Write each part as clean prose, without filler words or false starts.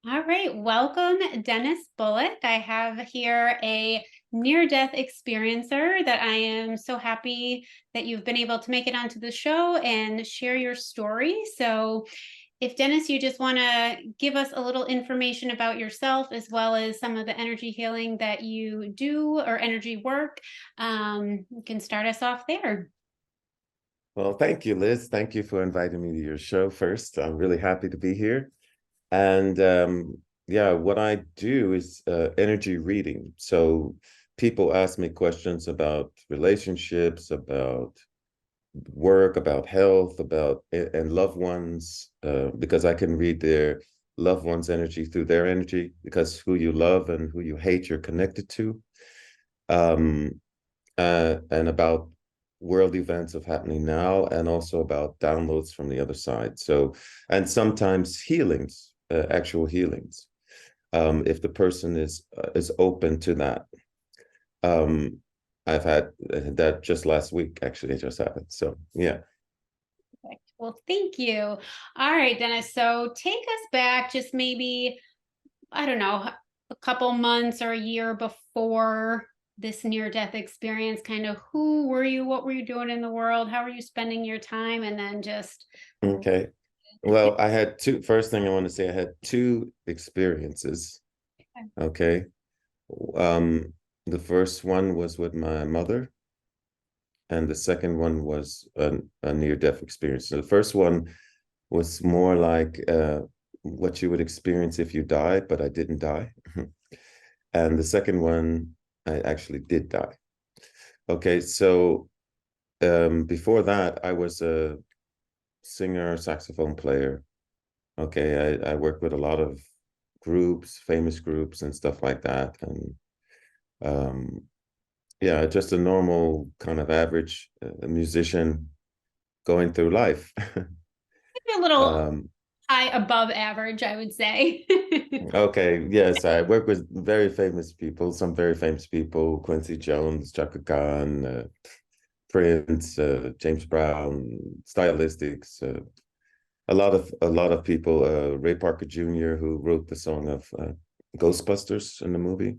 All right, welcome, Dennis Bullock. I have here a near-death experiencer that I am so happy that you've been able to make it onto the show and share your story. So, if Dennis, you just want to give us a little information about yourself as well as some of the energy healing that you do or energy work, you can start us off there. Well, thank you, Liz. Thank you for inviting me to your show first. I'm really happy to be here. And yeah, what I do is energy reading. So people ask me questions about relationships, about work, about health, about and loved ones, because I can read their loved ones' energy through their energy, because who you love and who you hate, you're connected to. Um, and about world events of happening now, and also about downloads from the other side. So, and sometimes healings, actual healings, if the person is open to that. Um, I've had that just last week. Actually, it just happened. So, yeah. Perfect. Well, thank you. All right, Dennis. So take us back just maybe, I don't know, a couple months or a year before this near-death experience. Kind of who were you? What were you doing in the world? How were you spending your time? And then just, Okay. Well, I had two. First thing I want to say, I had two experiences. Okay. Um, the first one was with my mother, and the second one was a near-death experience. So the first one was more like what you would experience if you died, but I didn't die. And the second one, I actually did die. Okay, so before that, I was a singer, saxophone player. Okay, I worked with a lot of groups, famous groups, and stuff like that. And um, yeah, just a normal kind of average musician going through life. a little um, high above average, I would say. okay, yes, I work with very famous people, some very famous people, Quincy Jones, Chaka Khan, Prince, James Brown, Stylistics, a lot of people, Ray Parker Jr., who wrote the song of Ghostbusters in the movie,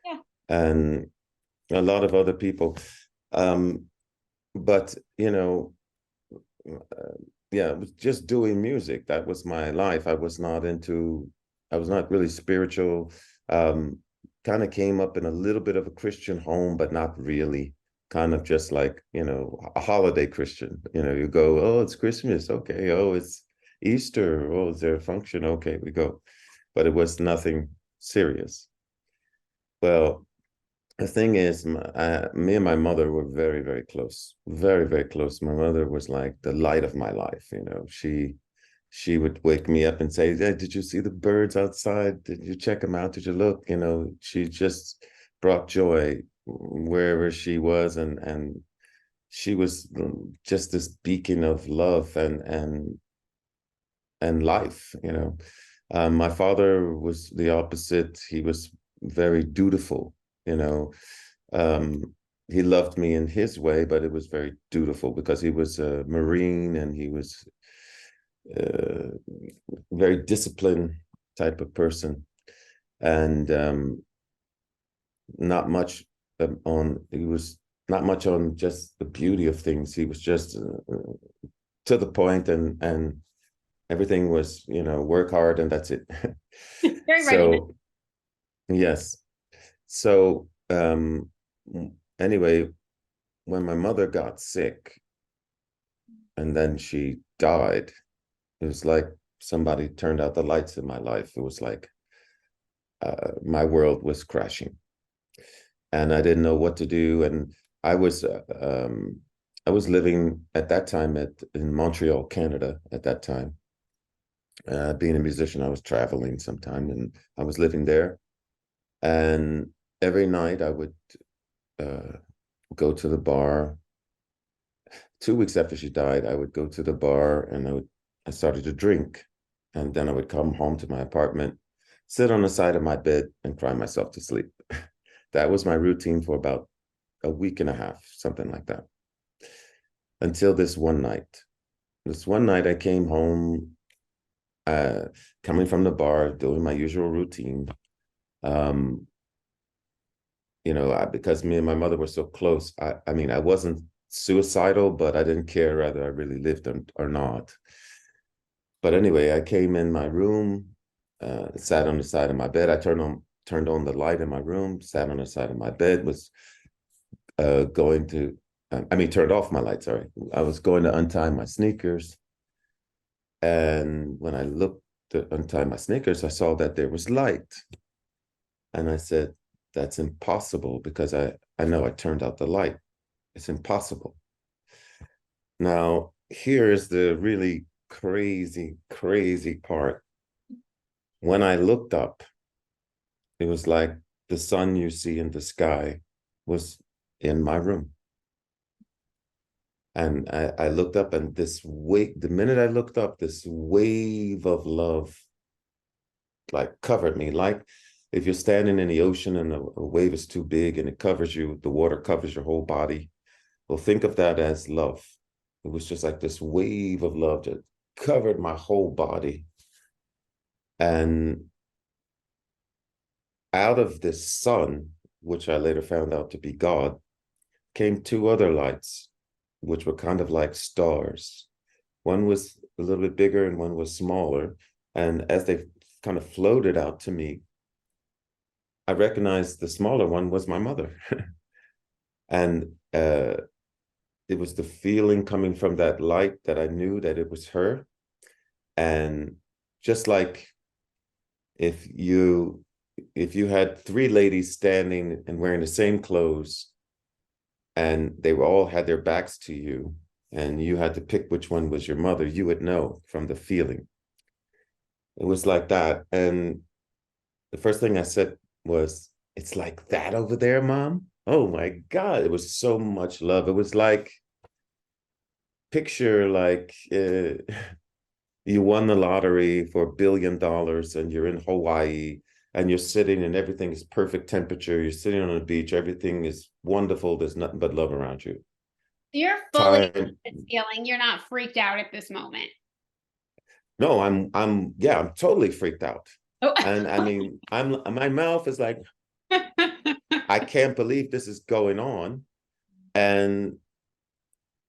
Yeah. and a lot of other people. Um, but yeah, it was just doing music. That was my life. I was not really spiritual. Um, kind of came up in a little bit of a Christian home, but not really. Kind of just like, a holiday Christian. You go, oh, it's Christmas. Okay. Oh, it's Easter. Oh, is there a function? Okay, we go. But it was nothing serious. Well, the thing is, me and my mother were very, very close, very, very close. My mother was like the light of my life. She would wake me up and say, "Hey, did you see the birds outside? Did you check them out? Did you look?" She just brought joy wherever she was, and she was just this beacon of love and life. My father was the opposite. He was very dutiful. You know, um, he loved me in his way, but it was very dutiful because he was a Marine and he was uh, very disciplined type of person, and not much he was not much on just the beauty of things. He was just to the point, and everything was, work hard and that's it. Very regimented. So yes. So anyway, when my mother got sick and then she died, it was like somebody turned out the lights in my life. It was like my world was crashing, and I didn't know what to do. And I was uh, um, I was living at that time in Montreal, Canada. At that time, being a musician, I was traveling sometime, and I was living there. And every night I would uh, go to the bar. 2 weeks after she died, I would go to the bar and I started to drink. And then I would come home to my apartment, sit on the side of my bed and cry myself to sleep. That was my routine for about a week and a half, something like that. Until this one night. This one night I came home. uh, coming from the bar, doing my usual routine. Um, because me and my mother were so close, I mean, I wasn't suicidal, but I didn't care whether I really lived or not. But anyway, I came in my room, sat on the side of my bed. I turned on the light in my room, sat on the side of my bed, was going to, turned off my light, sorry. I was going to untie my sneakers. And when I looked to untie my sneakers, I saw that there was light. And I said, that's impossible, because I know I turned out the light. It's impossible. Now, here's the really crazy, crazy part. When I looked up, it was like the sun you see in the sky was in my room. And I looked up, and the minute I looked up, this wave of love like covered me. Like if you're standing in the ocean and a wave is too big and it covers you, the water covers your whole body. Well, think of that as love. It was just like this wave of love that covered my whole body. And out of this sun, which I later found out to be God, came two other lights, which were kind of like stars. One was a little bit bigger and one was smaller. And as they kind of floated out to me, I recognized the smaller one was my mother. And it was the feeling coming from that light that I knew that it was her. And just like if you had three ladies standing and wearing the same clothes, and they were all had their backs to you, and you had to pick which one was your mother, you would know from the feeling. It was like that. And the first thing I said was, it's like that over there, Mom. Oh my God, it was so much love. It was like, picture like you won the lottery for $1 billion and you're in Hawaii and you're sitting and everything is perfect temperature. You're sitting on a beach. Everything is wonderful. There's nothing but love around you. You're fully Time. this feeling. You're not freaked out at this moment. No, I'm totally freaked out. Oh. And I mean, my mouth is like, I can't believe this is going on. And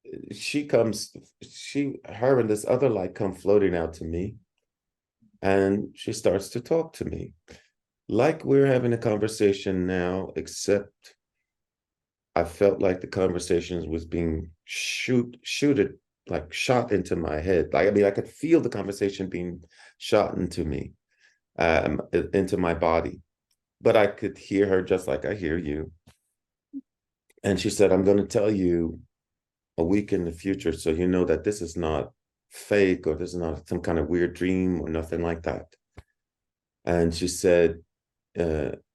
her and this other light come floating out to me. And she starts to talk to me like we're having a conversation now, except I felt like the conversation was being shooted, like shot into my head. Like, I mean, I could feel the conversation being shot into me, into my body, but I could hear her just like I hear you. And she said, I'm going to tell you a week in the future, so you know that this is not fake, or this is not some kind of weird dream or nothing like that. And she said,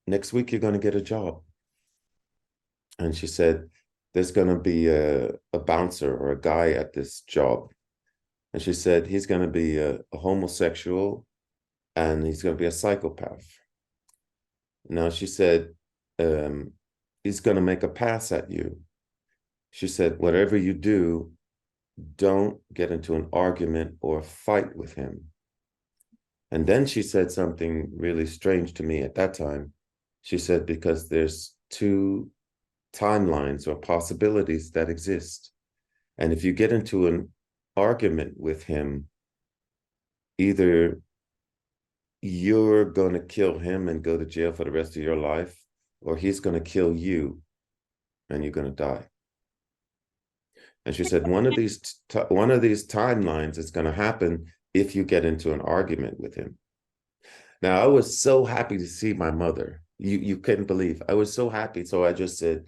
next week you're going to get a job. And she said, there's going to be a bouncer or a guy at this job. And she said, he's going to be a homosexual and he's going to be a psychopath. Now, she said, he's going to make a pass at you. She said, whatever you do, don't get into an argument or a fight with him. And then she said something really strange to me at that time. She said, because there's two timelines or possibilities that exist. And if you get into an argument with him, either you're going to kill him and go to jail for the rest of your life, or he's going to kill you and you're going to die. And she said, one of these timelines is going to happen if you get into an argument with him. Now, I was so happy to see my mother. You couldn't believe. I was so happy. So I just said,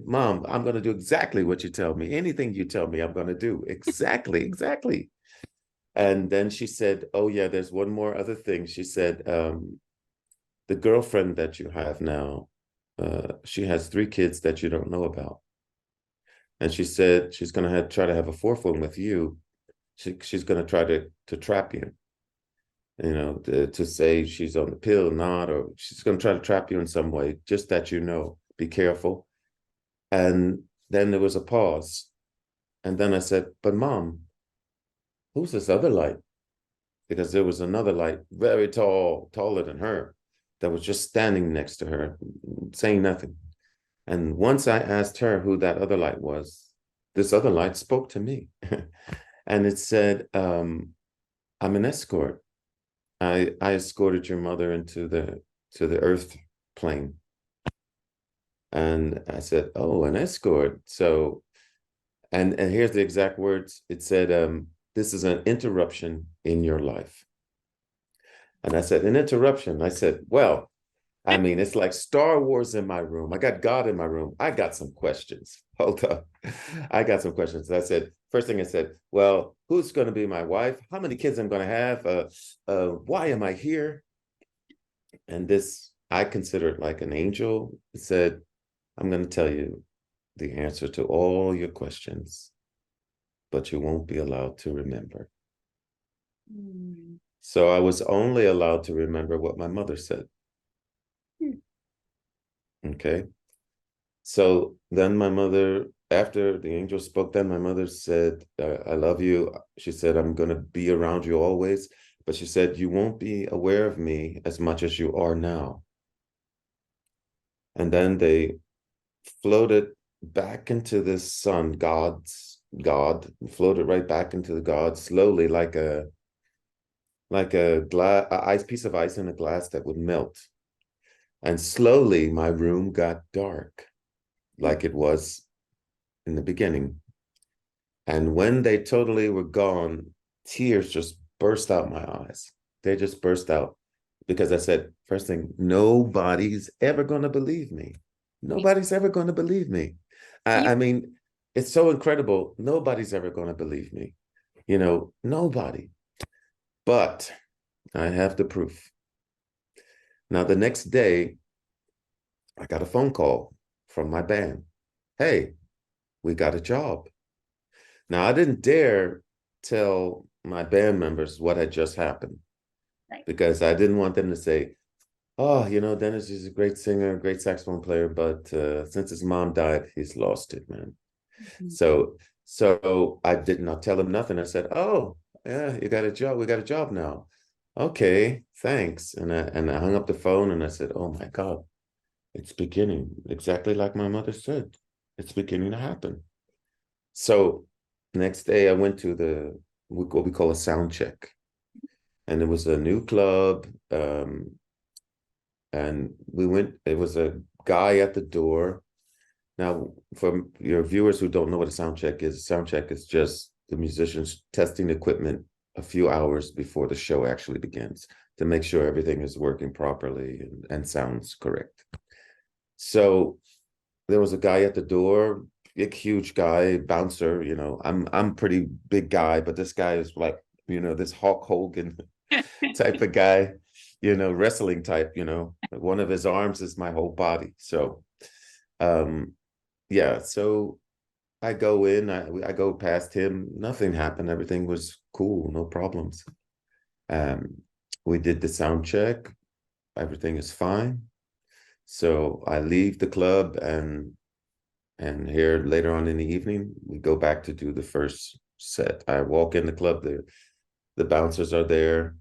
Mom, I'm going to do exactly what you tell me. Anything you tell me, I'm going to do. Exactly, exactly. And then she said, oh, yeah, there's one more other thing. She said, the girlfriend that you have now, she has 3 kids that you don't know about. And she said she's going to try to have a 4th one with you. She's going to try to trap you, to say she's on the pill or not, or she's going to try to trap you in some way, just that be careful. And then there was a pause. And then I said, but Mom, who's this other light? because there was another light, very tall, taller than her, that was just standing next to her, saying nothing. And once I asked her who that other light was, this other light spoke to me. And it said, I'm an escort. I escorted your mother into the earth plane. And I said, oh, an escort. So, and here's the exact words. It said, this is an interruption in your life. And I said, an interruption. I said, well, I mean, it's like Star Wars in my room. I got God in my room. I got some questions. Hold up. I got some questions. I said, first thing I said, well, who's going to be my wife? How many kids I'm going to have? Why am I here? And this, I consider it like an angel. It said, I'm going to tell you the answer to all your questions, but you won't be allowed to remember. Mm. So I was only allowed to remember what my mother said. Okay. So then my mother, after the angel spoke, then my mother said, I love you. She said, I'm going to be around you always. But she said, you won't be aware of me as much as you are now. And then they floated back into the sun, God, floated right back into the God slowly, like a ice piece of ice in a glass that would melt. And slowly my room got dark, like it was in the beginning. And when they totally were gone, tears just burst out my eyes. They just burst out because I said, first thing, nobody's ever going to believe me. Nobody's ever going to believe me. I mean, it's so incredible. Nobody's ever going to believe me. You know, nobody. But I have the proof. Now, the next day, I got a phone call from my band. Hey, we got a job. Now, I didn't dare tell my band members what had just happened, Right. because I didn't want them to say, oh, you know, Dennis is a great singer, great saxophone player, but since his mom died, he's lost it, man. Mhm. So I did not tell him nothing. I said, oh, yeah, you got a job. We got a job now. Okay, thanks. And I hung up the phone and I said, oh my God, it's beginning exactly like my mother said. It's beginning to happen. So next day I went to what we call a sound check. And it was a new club. And we went, it was a guy at the door. Now, for your viewers who don't know what a sound check is just the musicians testing equipment a few hours before the show actually begins to make sure everything is working properly and sounds correct. So there was a guy at the door, big, huge guy, bouncer. You know, I'm pretty big guy, but this guy is like, you know, this Hulk Hogan type of guy, you know, wrestling type. You know, one of his arms is my whole body. So, yeah. So I go in, I go past him. Nothing happened. Everything was cool, no problems. Um, we did the sound check. Everything is fine. So I leave the club and here later on in the evening, we go back to do the first set. I walk in the club, the bouncers are there,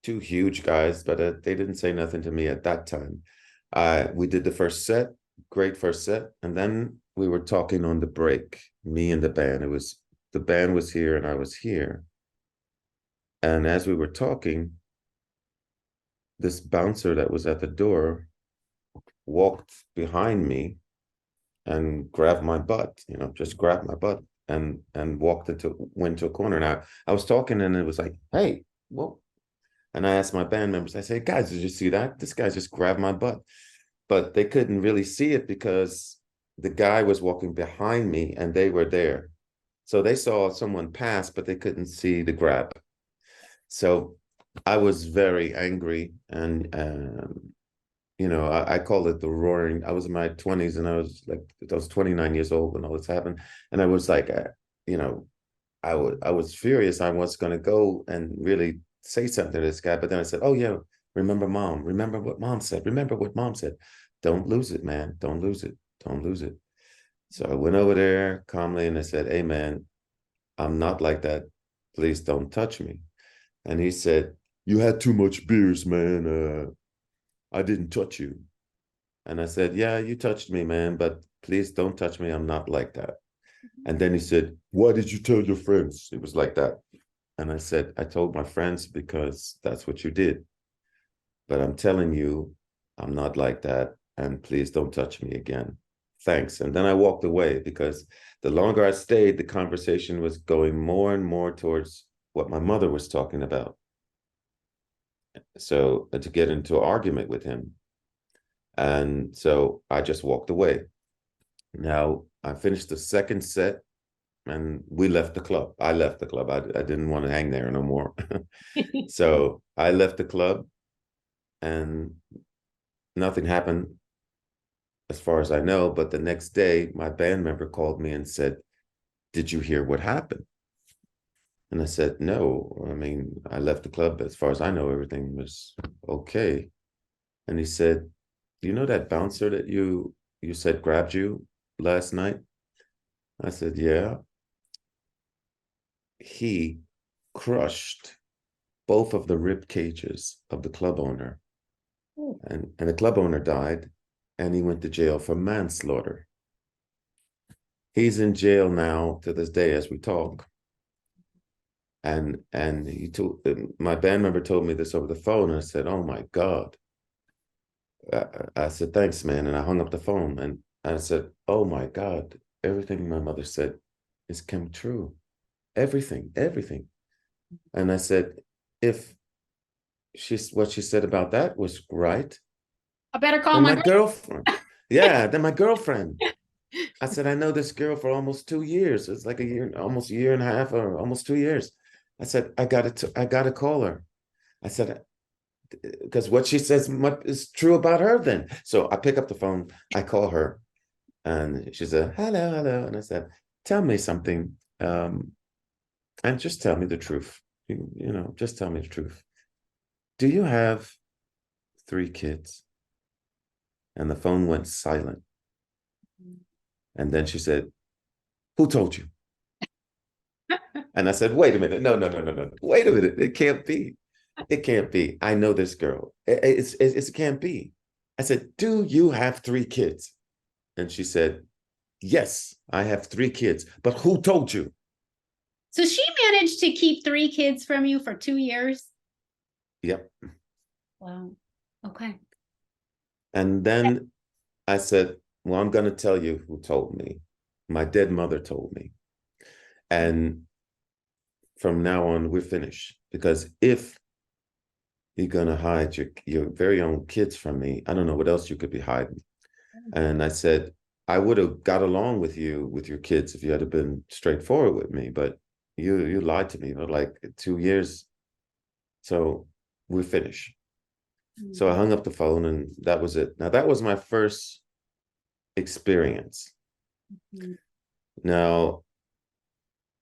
two huge guys, but they didn't say nothing to me at that time. We did the first set, great first set, and then we were talking on the break, me and the band. The band was here and I was here. And as we were talking, this bouncer that was at the door walked behind me and grabbed my butt, you know, just grabbed my butt and went to a corner. Now I was talking and it was like, hey, whoa. And I asked my band members, I said, guys, did you see that? This guy just grabbed my butt. But they couldn't really see it because the guy was walking behind me and they were there. So they saw someone pass, but they couldn't see the grab. So I was very angry and you know, I call it the roaring. I was in my 20s and I was 29 years old when all this happened. And I was like, you know, I was furious. I was going to go and really say something to this guy. But then I said, oh, yeah, remember mom. Remember what mom said. Remember what mom said. Don't lose it, man. Don't lose it. Don't lose it. So I went over there calmly and I said, hey, man, I'm not like that. Please don't touch me. And he said, "You had too much beers, man. I didn't touch you." And I said, "Yeah, you touched me, man, but please don't touch me. I'm not like that." And then he said, "Why did you tell your friends?" It was like that. And I said, "I told my friends because that's what you did. But I'm telling you, I'm not like that. And please don't touch me again. Thanks." And then I walked away because the longer I stayed, the conversation was going more and more towards what my mother was talking about. So to get into an argument with him. And so I just walked away. Now I finished the second set and we left the club. I left the club. I didn't want to hang there no more. So I left the club and nothing happened as far as I know. But the next day, my band member called me and said, "Did you hear what happened?" And I said, "No. I mean, I left the club. As far as I know, everything was okay." And he said, "You know that bouncer that you said grabbed you last night?" I said, "Yeah." He crushed both of the rib cages of the club owner, and the club owner died, and he went to jail for manslaughter. He's in jail now to this day as we talk. And he told my band member told me this over the phone, and I said, "Oh my God." I said, "Thanks, man," and I hung up the phone, and I said, "Oh my God, everything my mother said is come true. Everything." And I said, "If what she said about that was right, I better call then my my girlfriend, yeah, then my girlfriend." I said, "I know this girl for almost 2 years. It's like a year, almost a year and a half, or almost 2 years." I said, I gotta call her." I said, "Because what she says is true about her then." So I pick up the phone, I call her, and she said, "Hello, hello." And I said, "Tell me something, and just tell me the truth. Just tell me the truth. Do you have 3 kids?" And the phone went silent. And then she said, "Who told you?" And I said, "Wait a minute. No, no, no, no, no. Wait a minute. It can't be. It can't be. I know this girl. It can't be." I said, "Do you have 3 kids?" And she said, "Yes, I have 3 kids. But who told you?" So she managed to keep 3 kids from you for 2 years. Yep. Wow. Okay. And then I said, "Well, I'm going to tell you who told me. My dead mother told me. And from now on, we're finished. Because if you're going to hide your very own kids from me, I don't know what else you could be hiding." And I said, "I would have got along with you with your kids if you had been straightforward with me, but you lied to me for like 2 years. So we're finished." So I hung up the phone and that was it. Now that was my first experience. Mm-hmm. Now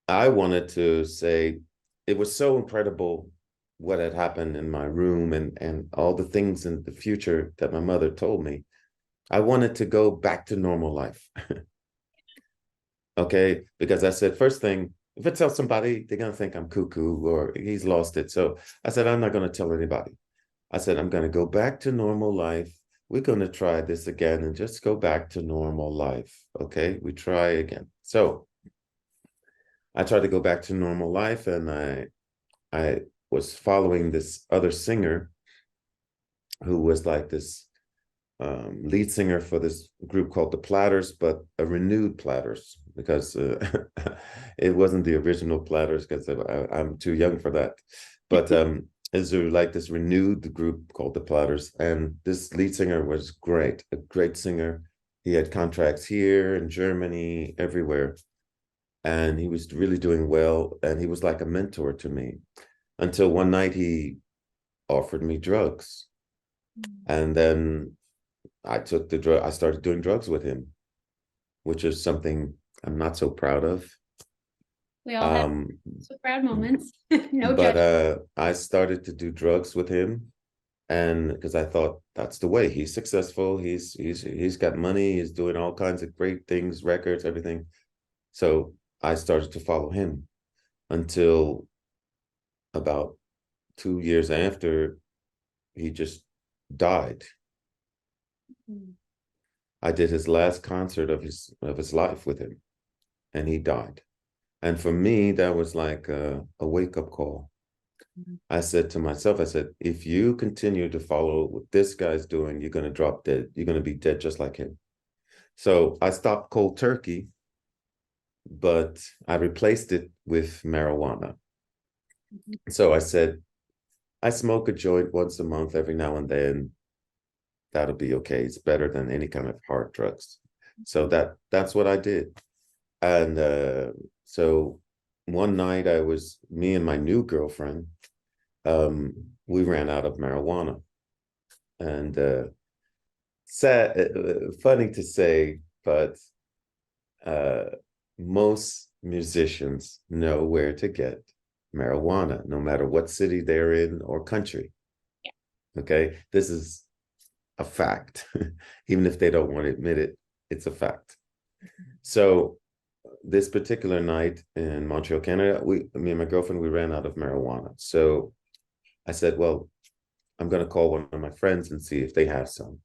I wanted to say it was so incredible what had happened in my room and all the things in the future that my mother told me. I wanted to go back to normal life. Okay, because I said, first thing, if I tell somebody, they're gonna think I'm cuckoo or he's lost it. So I said, I'm not gonna tell anybody. I said, I'm gonna go back to normal life. We're gonna try this again and just go back to normal life. Okay, we try again. So I tried to go back to normal life, and I was following this other singer who was like this lead singer for this group called the Platters, but a renewed Platters because it wasn't the original Platters because I'm too young for that. But it's like this renewed group called the Platters, and this lead singer was great, a great singer. He had contracts here in Germany, everywhere, and he was really doing well. And he was like a mentor to me until one night he offered me drugs, and then I took the drug. I started doing drugs with him, which is something I'm not so proud of. We all have Um, so proud moments. No but judgment. I started to do drugs with him, and because I thought that's the way. He's successful. He's got money. He's doing all kinds of great things, records, everything. So I started to follow him until about 2 years after, he just died. Mm. I did his last concert of his life with him, and he died. And for me, that was like a wake-up call. I said to myself, I said, if you continue to follow what this guy's doing, you're going to drop dead. You're going to be dead just like him. So I stopped cold turkey, but I replaced it with marijuana. So I said, I smoke a joint once a month every now and then. That'll be okay. It's better than any kind of hard drugs. So that's what I did. And so one night me and my new girlfriend, we ran out of marijuana. And sad, funny to say, but most musicians know where to get marijuana, no matter what city they're in or country. Okay, this is a fact. Even if they don't want to admit it, it's a fact. So this particular night in Montreal, Canada, me and my girlfriend, we ran out of marijuana. So I said, well, I'm going to call one of my friends and see if they have some.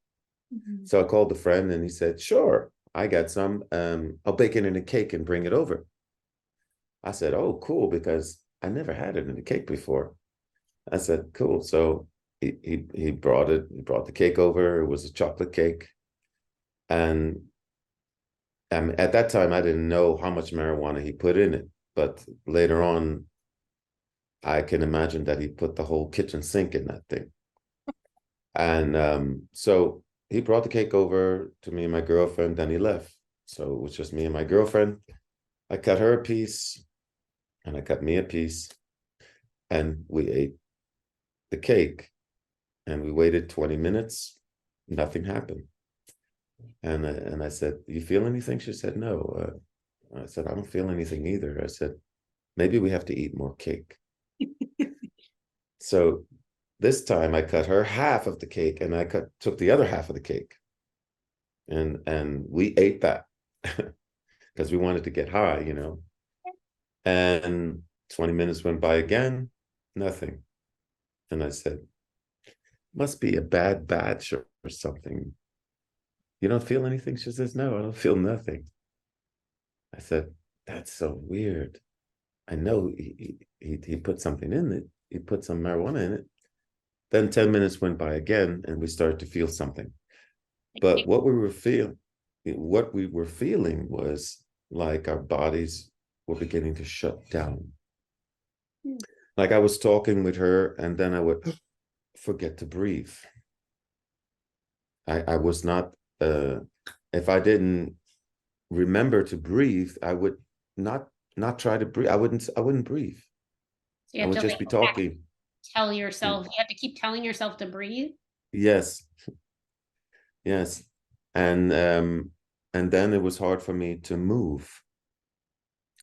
Mm-hmm. So I called the friend and he said, sure, I got some. I'll bake it in a cake and bring it over. I said, oh, cool, because I never had it in a cake before. I said, cool. So he brought it. He brought the cake over. It was a chocolate cake. And at that time, I didn't know how much marijuana he put in it. But later on, I can imagine that he put the whole kitchen sink in that thing. And so he brought the cake over to me and my girlfriend, then he left. So it was just me and my girlfriend. I cut her a piece and I cut me a piece and we ate the cake and we waited 20 minutes. Nothing happened. And I said, you feel anything? She said, no. I said, I don't feel anything either. I said, maybe we have to eat more cake. So this time I cut her half of the cake and I took the other half of the cake. And we ate that because we wanted to get high, you know. And 20 minutes went by again, nothing. And I said, must be a bad batch or something. You don't feel anything? She says, no, I don't feel nothing. I said, that's so weird. I know he put something in it. He put some marijuana in it. Then 10 minutes went by again and we started to feel something. But what we were feeling was like our bodies were beginning to shut down. Like I was talking with her and then I would forget to breathe. I was not, if I didn't remember to breathe, I would not try to breathe. I wouldn't breathe. So you I have would to just like be talking. tell yourself, you have to keep telling yourself to breathe. Yes. Yes. And then it was hard for me to move.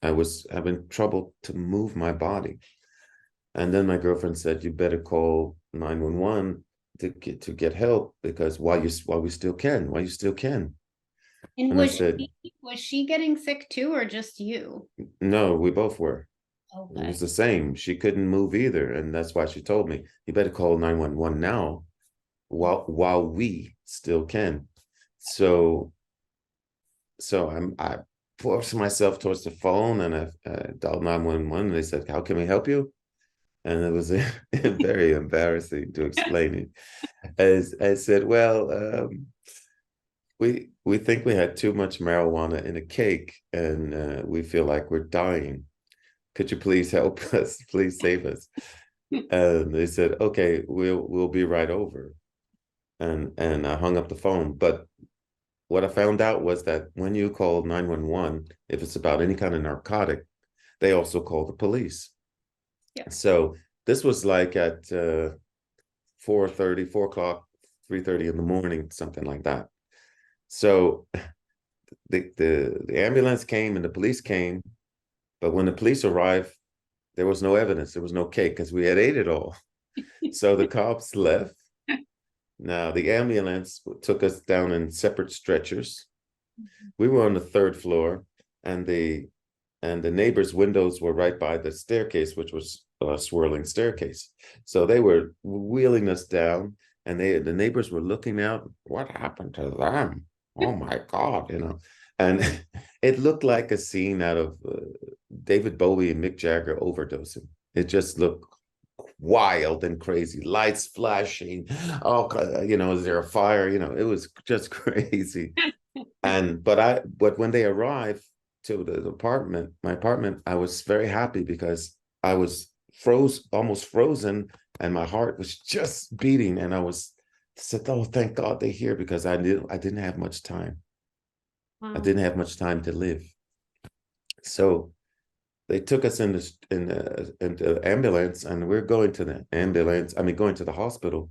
I was having trouble to move my body. And then my girlfriend said, you better call 911 to get help because while you still can. And And I said, was she getting sick too, or just you? no, we both were. It Okay. was the same. She couldn't move either. And that's why she told me, you better call 911 now while we still can. So I forced myself towards the phone and I dialed 911 and they said, how can we help you? And it was very embarrassing to explain it. As I said, well, we think we had too much marijuana in a cake and we feel like we're dying. Could you please help us? Please save us. And they said, okay, we'll be right over. And I hung up the phone. But what I found out was that when you call 911, if it's about any kind of narcotic, they also call the police. Yeah. So this was like at 4:30, 4 o'clock, 3:30 in the morning, something like that. So the ambulance came and the police came, but when the police arrived, there was no evidence. There was no cake because we had ate it all. So the cops left. Now the ambulance took us down in separate stretchers. We were on the third floor, and the neighbors' windows were right by the staircase, which was swirling staircase. So they were wheeling us down, and the neighbors were looking out. What happened to them? Oh my God, And it looked like a scene out of David Bowie and Mick Jagger overdosing. It just looked wild and crazy, lights flashing. Oh, is there a fire? It was just crazy. But when they arrived to the apartment, my apartment, I was very happy because I was almost frozen, and my heart was just beating, and I said, "Oh, thank God they're here," because I knew I didn't have much time. I Wow. didn't have much time to live. So they took us in the ambulance, and we're going to the ambulance. I mean, going to the hospital.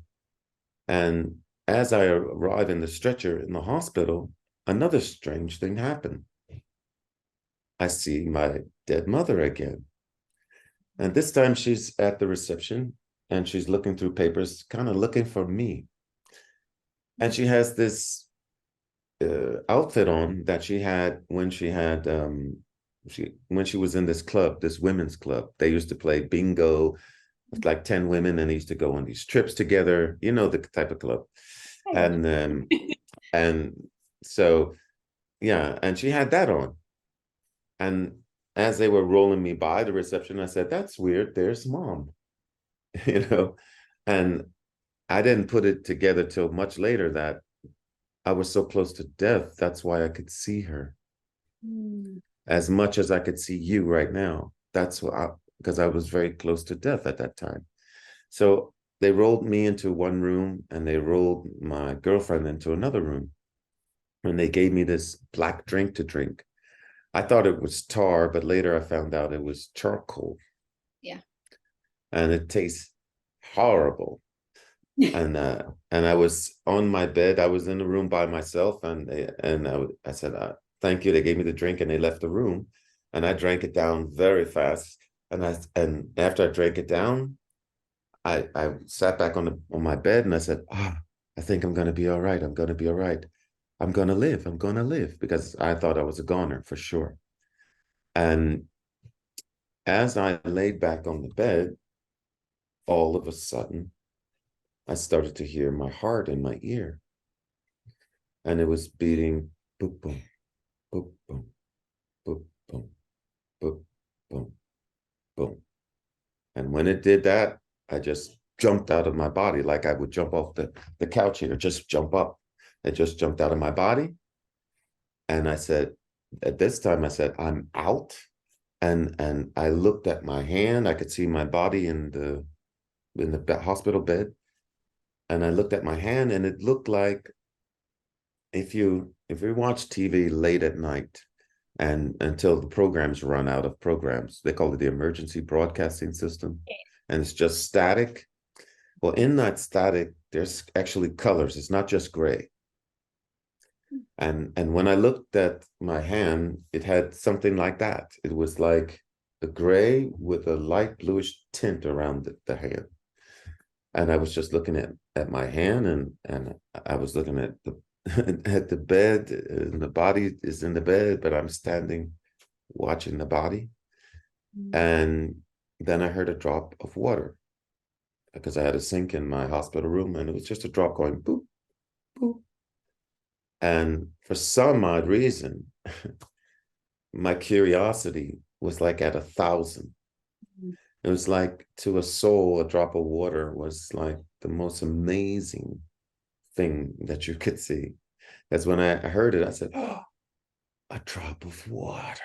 And as I arrive in the stretcher in the hospital, another strange thing happened. I see my dead mother again. And this time she's at the reception, and she's looking through papers, kind of looking for me. And she has this outfit on that she had when she was in this club, this women's club. They used to play bingo with like 10 women, and they used to go on these trips together, the type of club. And so, yeah, and she had that on. And as they were rolling me by the reception, I said, "That's weird. There's mom." you know, and I didn't put it together till much later that I was so close to death. That's why I could see her as much as I could see you right now. That's because I was very close to death at that time. So they rolled me into one room, and they rolled my girlfriend into another room. And they gave me this black drink to drink. I thought it was tar, but later I found out it was charcoal. Yeah. And it tastes horrible. And I was on my bed. I was in the room by myself, and I said, "Thank you." They gave me the drink, and they left the room, and I drank it down very fast. And after I drank it down, I sat back on my bed, and I said, "I think I'm going to be all right. I'm going to be all right. I'm going to live. I'm going to live," because I thought I was a goner for sure. And as I laid back on the bed, all of a sudden, I started to hear my heart in my ear. And it was beating boom, boom, boom, boom, boom, boom, boom, boom, boom. And when it did that, I just jumped out of my body like I would jump off the couch here, just jump up. It just jumped out of my body. And I said, at this time, I said, "I'm out." And I looked at my hand. I could see my body in the hospital bed. And I looked at my hand, and it looked like if you watch TV late at night and until the programs run out of programs, they call it the emergency broadcasting system, and it's just static. Well, in that static, there's actually colors. It's not just gray. And when I looked at my hand, it had something like that. It was like a gray with a light bluish tint around the hand. And I was just looking at my hand, and I was looking at the at the bed, and the body is in the bed, but I'm standing watching the body. And then I heard a drop of water, because I had a sink in my hospital room, and it was just a drop going boop, boop. And for some odd reason, my curiosity was like at 1,000. It was like, to a soul, a drop of water was like the most amazing thing that you could see. That's when I heard it, I said, "Oh, a drop of water."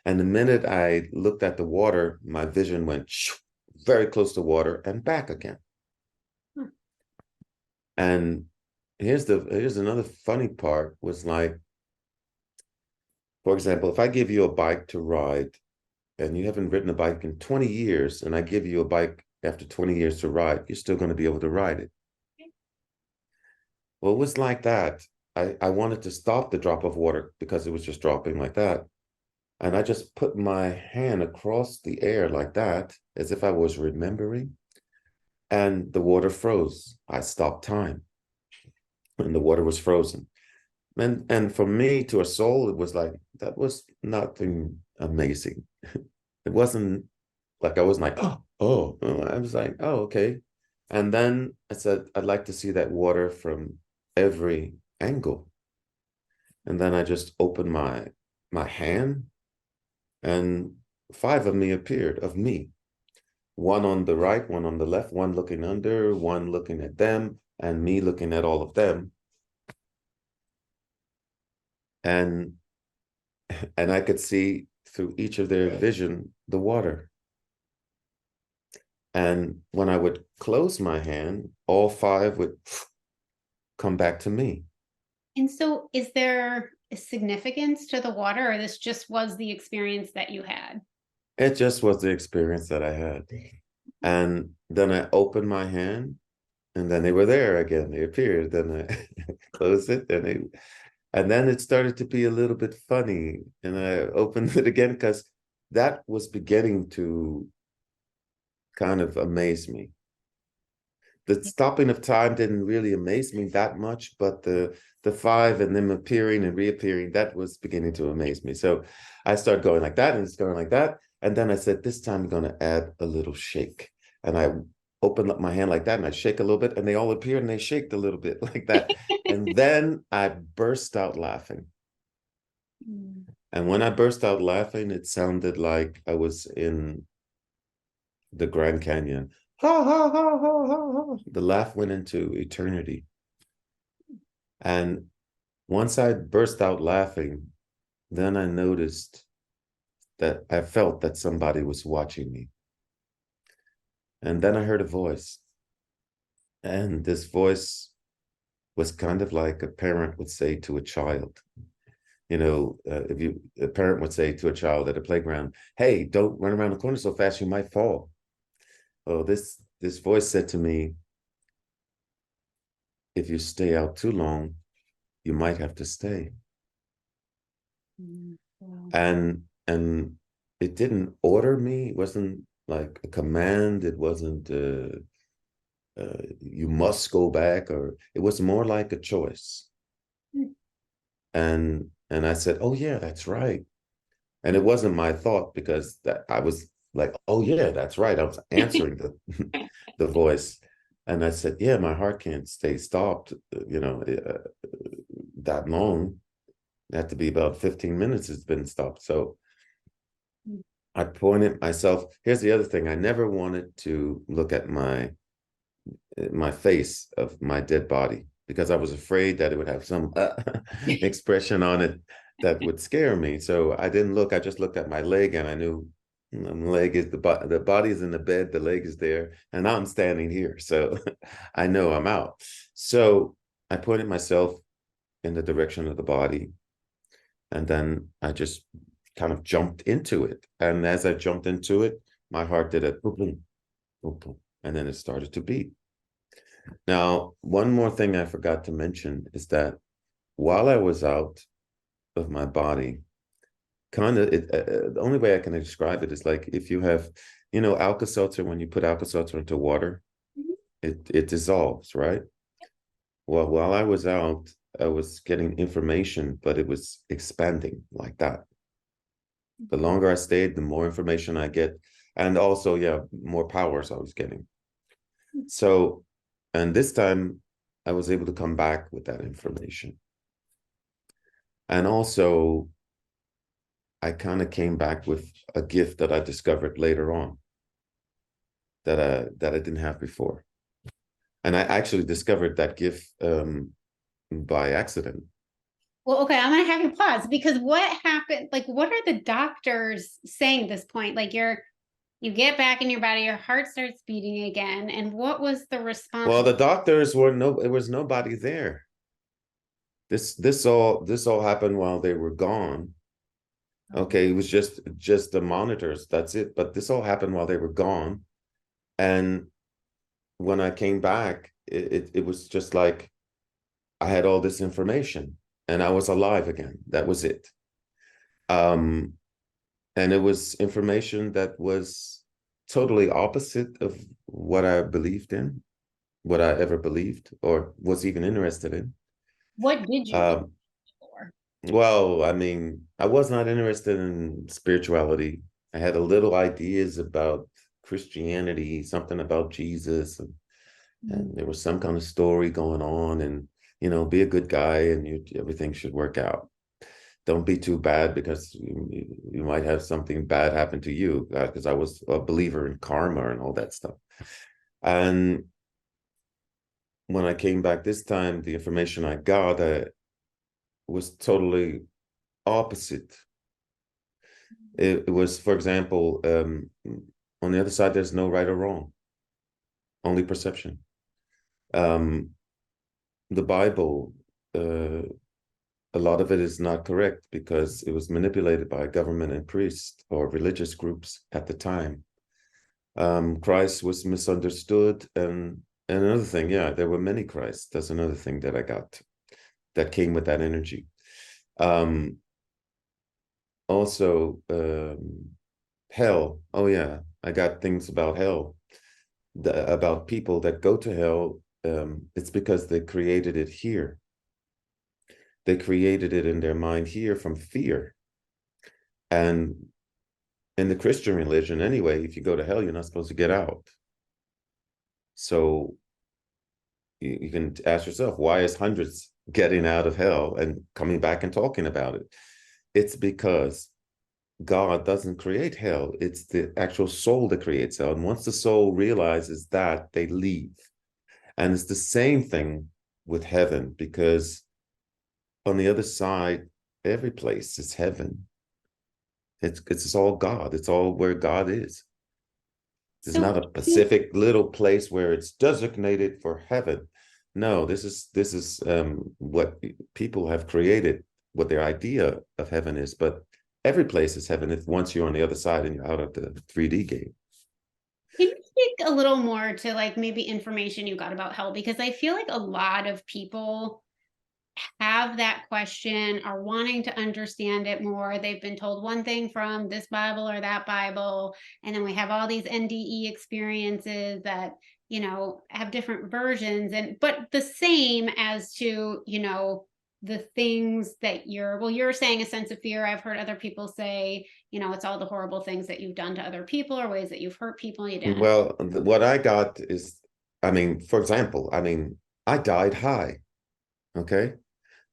And the minute I looked at the water, my vision went very close to water and back again. And here's another funny part was like, for example, if I give you a bike to ride and you haven't ridden a bike in 20 years, and I give you a bike after 20 years to ride, you're still going to be able to ride it. Well, it was like that. I wanted to stop the drop of water because it was just dropping like that. And I just put my hand across the air like that, as if I was remembering. And the water froze. I stopped time, and the water was frozen. And for me, to a soul, it was like, that was nothing amazing. It wasn't Like I wasn't like, oh, I was like, oh, okay. And then I said, I'd like to see that water from every angle. And then I just opened my hand, and five of me appeared, of me. One on the right, one on the left, one looking under, one looking at them, and me looking at all of them. And I could see through each of their vision the water. And when I would close my hand, all five would come back to me. And so is there a significance to the water, or this just was the experience that you had? It just was the experience that I had. And then I opened my hand, and then they were there again. They appeared. Then I closed it, and then it started to be a little bit funny. And I opened it again because that was beginning to kind of amaze me. The stopping of time didn't really amaze me that much, but the five and them appearing and reappearing, that was beginning to amaze me. So I started going like that, and it's going like that. And then I said, this time I'm going to add a little shake. And I opened up my hand like that, and I shake a little bit, and they all appeared and they shaked a little bit like that. And then I burst out laughing. And when I burst out laughing, it sounded like I was in the Grand Canyon. Ha ha ha ha ha ha. The laugh went into eternity. And once I burst out laughing, then I noticed that I felt that somebody was watching me. And then I heard a voice. And this voice was kind of like a parent would say to a child. You know, if a parent would say to a child at a playground, hey, don't run around the corner so fast, you might fall. Oh, this voice said to me, if you stay out too long, you might have to stay. Wow. And it didn't order me. It wasn't like a command. It wasn't you must go back, or it was more like a choice. And I said, oh yeah, that's right. And it wasn't my thought, because that I was like, oh yeah, that's right. I was answering the voice. And I said, yeah, my heart can't stay stopped, that long. It had to be about 15 minutes it's been stopped. So I pointed myself. Here's the other thing. I never wanted to look at my face of my dead body, because I was afraid that it would have some expression on it that would scare me. So I didn't look. I just looked at my leg, and I knew the leg is the body is in the bed, the leg is there, and I'm standing here. So I know I'm out. So I pointed myself in the direction of the body, and then I just kind of jumped into it. And as I jumped into it, my heart did a boom, boom, boom, boom, and then it started to beat. Now, one more thing I forgot to mention is that while I was out of my body, kind of the only way I can describe it is like if you have, Alka-Seltzer, when you put Alka-Seltzer into water, it dissolves, right? Well, while I was out, I was getting information, but it was expanding like that. The longer I stayed, the more information I get. And also, yeah, more powers I was getting. So, and this time I was able to come back with that information. And also, I kind of came back with a gift that I discovered later on that I didn't have before. And I actually discovered that gift by accident. Well, okay, I'm gonna have you pause, because what happened? Like, what are the doctors saying at this point? Like, you get back in your body, your heart starts beating again, and what was the response? Well, the doctors were it was nobody there. This all happened while they were gone. Okay, it was just the monitors, that's it. But this all happened while they were gone. And when I came back, it was just like I had all this information and I was alive again. That was it. And it was information that was totally opposite of what I believed in, what I ever believed or was even interested in. What did you believe for? Well, I mean, I was not interested in spirituality. I had a little ideas about Christianity, something about Jesus, Mhm. and there was some kind of story going on, and be a good guy, and everything should work out. Don't be too bad, because you might have something bad happen to you, because I was a believer in karma and all that stuff. And when I came back this time, the information I got was totally opposite. It was, for example, on the other side, there's no right or wrong, only perception. Um, the Bible, a lot of it is not correct because it was manipulated by government and priests or religious groups at the time. Christ was misunderstood, and another thing, yeah, there were many Christs. That's another thing that I got that came with that energy. Um, Also, hell. Oh yeah, I got things about hell, about people that go to hell. It's because they created it here. They created it in their mind here from fear. And in the Christian religion, anyway, if you go to hell, you're not supposed to get out. So you can ask yourself, why is hundreds getting out of hell and coming back and talking about it? It's because God doesn't create hell. It's the actual soul that creates hell. And once the soul realizes that, they leave. And it's the same thing with heaven, because on the other side, every place is heaven. It's all God. It's all where God is. There's So not a specific little place where it's designated for heaven. No, this is what people have created, what their idea of heaven is. But every place is heaven if once you're on the other side and you're out of the 3D game. can you speak a little more to like maybe information you got about hell? Because I feel like a lot of people have that question, are wanting to understand it more. They've been told one thing from this Bible or that Bible, and then we have all these NDE experiences that, have different versions, and but the same as to, the things that you're saying a sense of fear. I've heard other people say, it's all the horrible things that you've done to other people or ways that you've hurt people you didn't. Well, what I got is, I mean, for example, I mean, I died high. Okay.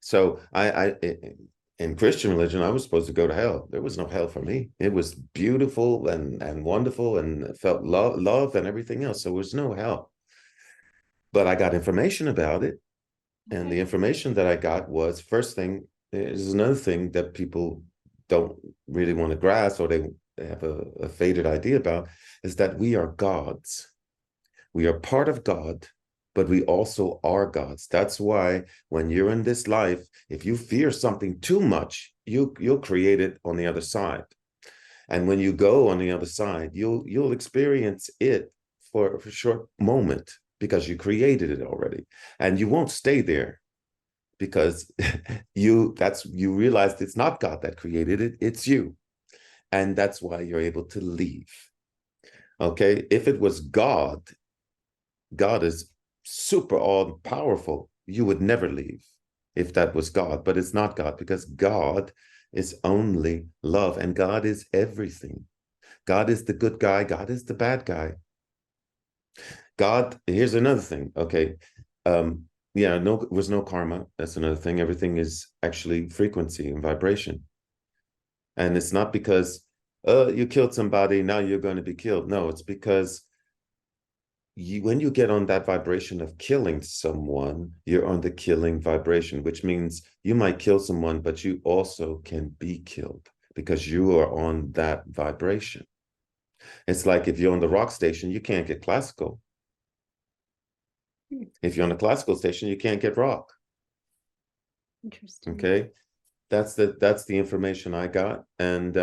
So in Christian religion, I was supposed to go to hell. There was no hell for me. It was beautiful and wonderful, and felt love and everything else. So there was no hell. But I got information about it. And the Okay. information that I got was, first thing, is another thing that people don't really want to grasp, or they have a faded idea about, is that we are gods. We are part of God, but we also are gods. That's why when you're in this life, if you fear something too much, you'll create it on the other side. And when you go on the other side, you'll experience it for a short moment because you created it already. And you won't stay there, because you realize it's not God that created it, it's you. And that's why you're able to leave. Okay. If it was God, God is super all powerful, you would never leave if that was God. But it's not God, because God is only love, and God is everything. God is the good guy, God is the bad guy. God, here's another thing. Okay. Yeah, no, there was no karma. That's another thing. Everything is actually frequency and vibration. And it's not because you killed somebody, now you're going to be killed. No, it's because when you get on that vibration of killing someone, you're on the killing vibration, which means you might kill someone, but you also can be killed because you are on that vibration. It's like if you're on the rock station, you can't get classical. If you're on the classical station, you can't get rock. Interesting. Okay. That's the information I got. And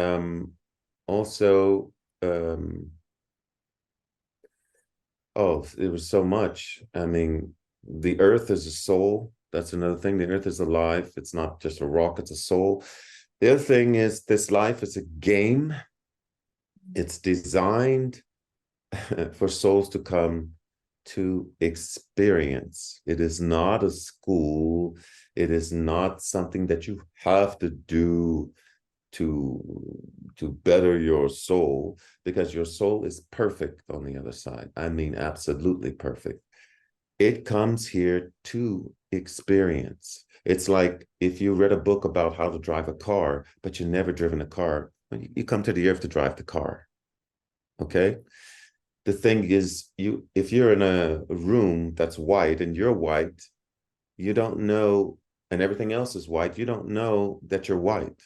also, oh, it was so much. I mean, the earth is a soul. That's another thing. The earth is alive. It's not just a rock, it's a soul. The other thing is, this life is a game. It's designed for souls to come to experience. It is not a school. It is not something that you have to do to better your soul, because your soul is perfect on the other side. I mean, absolutely perfect. It comes here to experience. It's like if you read a book about how to drive a car, but you've never driven a car, you come to the earth to drive the car. Okay. The thing is, if you're in a room that's white and you're white, you don't know, and everything else is white, you don't know that you're white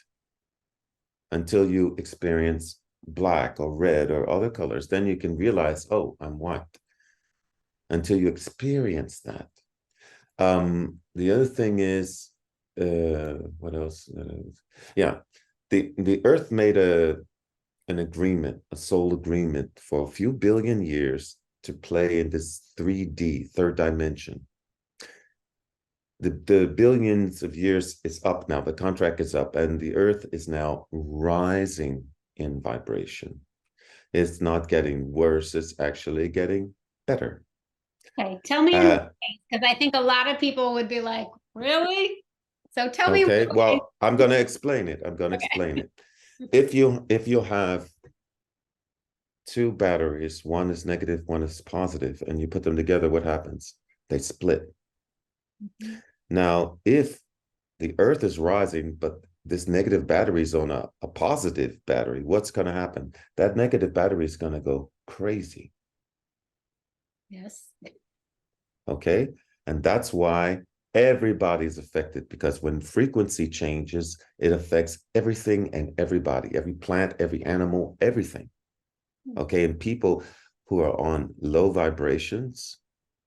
until you experience black or red or other colors. Then you can realize, oh, I'm white. Until you experience that. The other thing is, what else? Yeah, the Earth made an agreement, a soul agreement, for a few billion years to play in this 3D, third dimension. The billions of years is up now. The contract is up, and the Earth is now rising in vibration. It's not getting worse, it's actually getting better. Okay, tell me because I think a lot of people would be like, really? So tell me. Okay, well, I'm going to explain it. I'm going to explain it. If you have two batteries, one is negative, one is positive, and you put them together, what happens? They split. Mm-hmm. Now, if the Earth is rising, but this negative battery is on a positive battery, what's going to happen? That negative battery is going to go crazy. Yes. Okay, and that's why everybody's affected, because when frequency changes, it affects everything and everybody, every plant, every animal, everything. Okay, and people who are on low vibrations,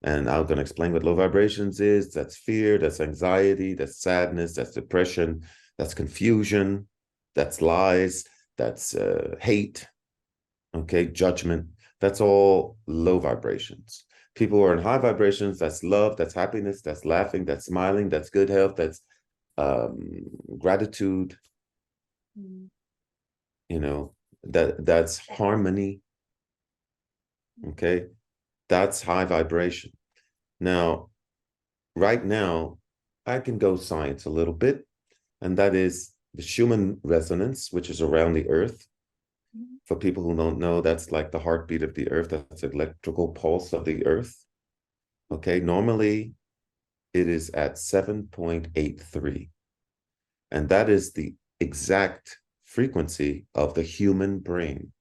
and I'm going to explain what low vibrations is. That's fear, that's anxiety, that's sadness, that's depression, that's confusion, that's lies, that's hate, okay, judgment. That's all low vibrations. People who are in high vibrations, that's love, that's happiness, that's laughing, that's smiling, that's good health, that's gratitude, you know, that's harmony. Okay, that's high vibration. Now, right now, I can go science a little bit, and that is the Schumann resonance, which is around the Earth. For people who don't know, that's like the heartbeat of the Earth. That's the electrical pulse of the Earth. Okay, normally it is at 7.83. And that is the exact frequency of the human brain.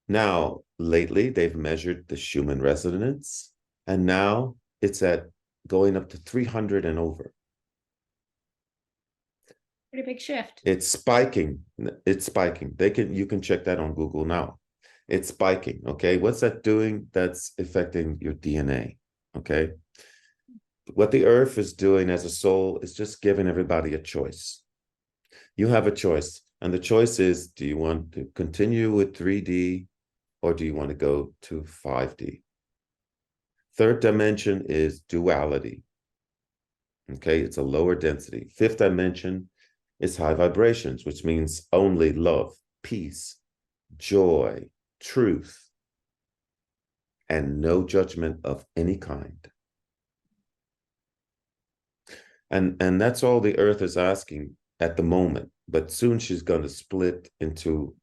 Now, lately, they've measured the Schumann resonance, and now it's at going up to 300 and over. Pretty big shift. It's spiking. It's spiking. You can check that on Google now. It's spiking. Okay. What's that doing? That's affecting your DNA. Okay. What the Earth is doing as a soul is just giving everybody a choice. You have a choice. And the choice is, do you want to continue with 3D or do you want to go to 5D? Third dimension is duality. Okay. It's a lower density. Fifth dimension is high vibrations, which means only love, peace, joy, truth, and no judgment of any kind. And that's all the Earth is asking at the moment. But soon she's going to split into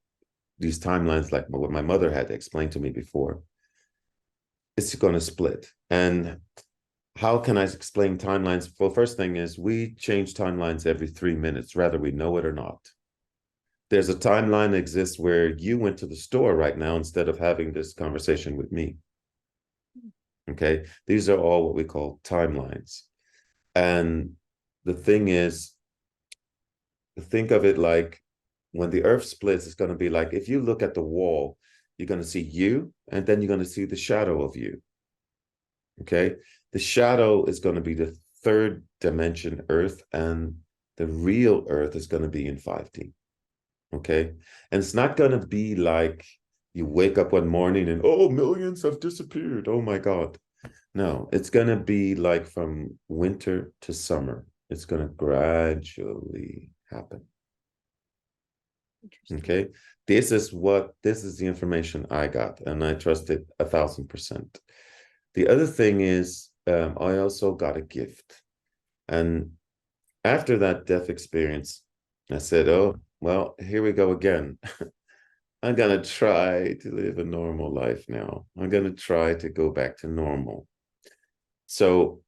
these timelines, like what my mother had explained to me before. It's going to split. And how can I explain timelines? Well, first thing is we change timelines every 3 minutes, whether we know it or not. There's a timeline that exists where you went to the store right now instead of having this conversation with me. Okay, these are all what we call timelines. And the thing is, think of it like when the Earth splits, it's going to be like if you look at the wall, you're going to see you, and then you're going to see the shadow of you. Okay, the shadow is going to be the third dimension Earth, and the real Earth is going to be in 5D. Okay, and it's not going to be like you wake up one morning and, oh, millions have disappeared. Oh my God. No, it's going to be like from winter to summer. It's going to gradually happen. Okay, this is the information I got, and I trust it 1,000%. The other thing is, I also got a gift. And after that death experience, I said, oh, well, here we go again. I'm gonna try to live a normal life now. I'm gonna try to go back to normal. So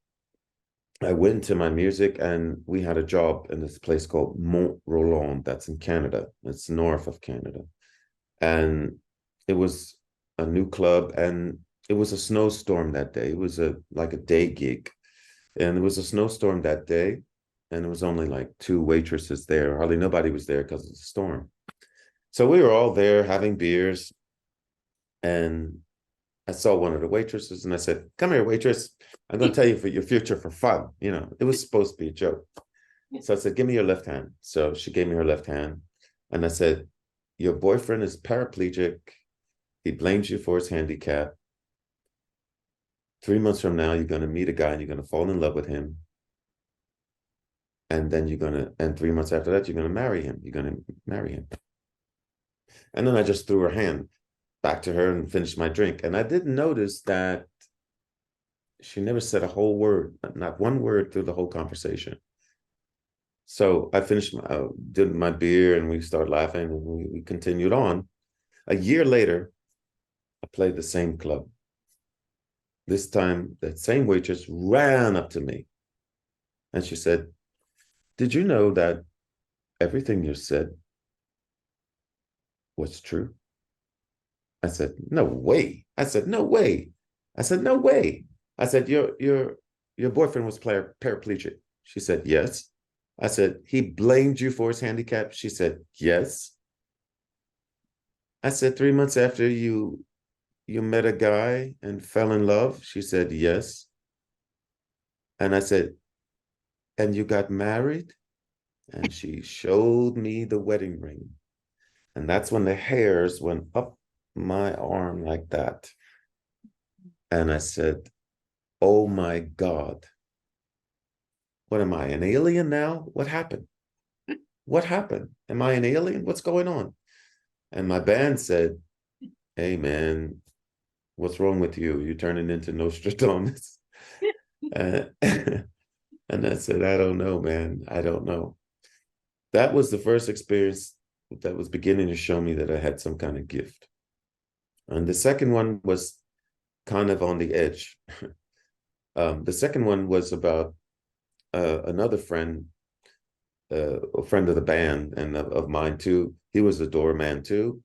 I went to my music, and we had a job in this place called Mont Roland. That's in Canada. It's north of Canada. And it was a new club, and it was a snowstorm that day. It was a like a day gig. And it was a snowstorm that day. And it was only like two waitresses there. Hardly nobody was there because of the storm. So we were all there having beers, and I saw one of the waitresses, and I said, "Come here, waitress. I'm going to tell you for your future for fun." You know, it was supposed to be a joke. So I said, "Give me your left hand." So she gave me her left hand, and I said, "Your boyfriend is paraplegic. He blames you for his handicap. 3 months from now, you're going to meet a guy, and you're going to fall in love with him. And then and 3 months after that, you're going to marry him. You're going to marry him." And then I just threw her hand back to her and finished my drink. And I didn't notice that she never said a whole word, not one word through the whole conversation. So I finished did my beer, and we started laughing, and we continued on. A year later, I played the same club. This time, that same waitress ran up to me, and she said, "Did you know that everything you said was true?" I said, "No way." I said, "No way." I said, "No way." I said, your boyfriend was paraplegic." She said, "Yes." I said, "He blamed you for his handicap." She said, "Yes." I said, 3 months after you met a guy and fell in love? She said, "Yes." And I said, "And you got married?" And she showed me the wedding ring. And that's when the hairs went up my arm like that. And I said, "Oh my God. What am I, an alien now? What happened? What happened? Am I an alien? What's going on?" And my band said, "Hey, man, what's wrong with you? You're turning into Nostradamus." and, and I said, "I don't know, man. I don't know." That was the first experience that was beginning to show me that I had some kind of gift. And the second one was kind of on the edge. The second one was about another friend, a friend of the band and of mine too. He was a doorman too.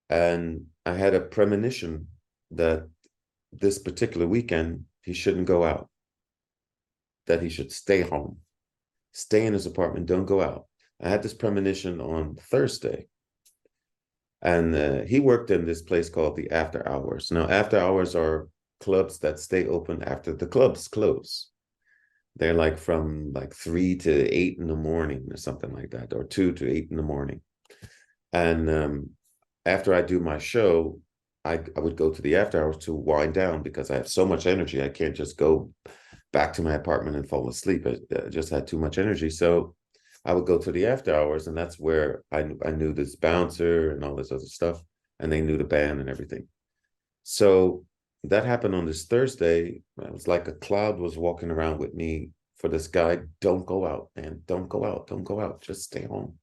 And I had a premonition that this particular weekend he shouldn't go out, that he should stay home, stay in his apartment, don't go out. I had this premonition on Thursday, and he worked in this place called the After Hours. Now, after hours are clubs that stay open after the clubs close. They're like from like 3 to 8 in the morning or something like that, or 2 to 8 in the morning. And after I do my show, I would go to the after hours to wind down because I have so much energy. I can't just go back to my apartment and fall asleep. I just had too much energy. So I would go to the after hours, and that's where I knew this bouncer and all this other stuff, and they knew the band and everything. So that happened on this Thursday. It was like a cloud was walking around with me for this guy. "Don't go out, man. Don't go out. Don't go out. Just stay home."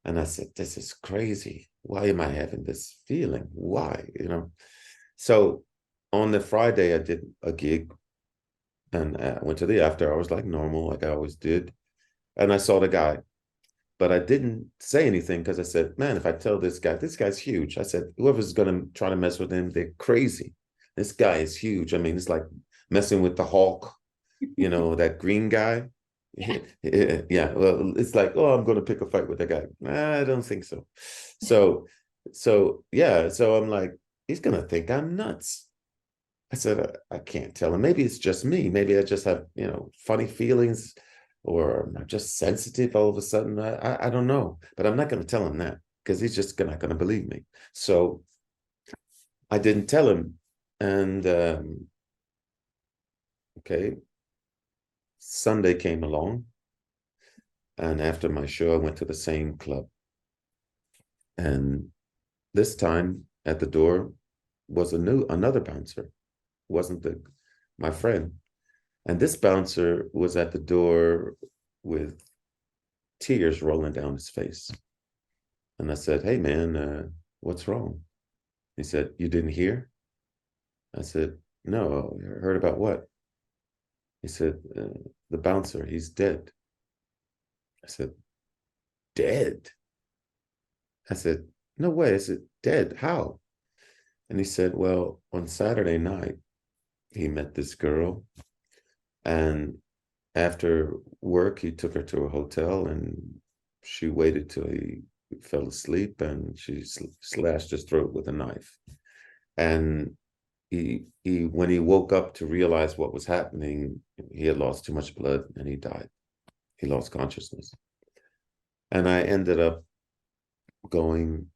And I said, "This is crazy. Why am I having this feeling? Why?" So on the Friday, I did a gig, and I went to the after hours like normal, like I always did. And I saw the guy, but I didn't say anything because I said, "Man, if I tell this guy's huge." I said, "Whoever's going to try to mess with him, they're crazy. This guy is huge. I mean, it's like messing with the Hulk, that green guy." Yeah. Yeah, well, it's like, "Oh, I'm going to pick a fight with that guy." I don't think so. So I'm like, he's going to think I'm nuts. I said, I can't tell him. Maybe it's just me. Maybe I just have, funny feelings, or I'm just sensitive all of a sudden. I don't know, but I'm not going to tell him that because he's just not going to believe me. So I didn't tell him. And okay, Sunday came along. And after my show, I went to the same club. And this time at the door was another bouncer. It wasn't my friend. And this bouncer was at the door with tears rolling down his face. And I said, "Hey, man, what's wrong?" He said, "You didn't hear?" I said, "No, I heard about what?" He said, "The bouncer, he's dead." I said, "Dead?" I said, "No way." I said, "Dead? How?" And he said, "Well, on Saturday night, he met this girl, and after work, he took her to a hotel, and she waited till he fell asleep, and she slashed his throat with a knife. And he when he woke up to realize what was happening, he had lost too much blood, and he died. He lost consciousness. And I ended up going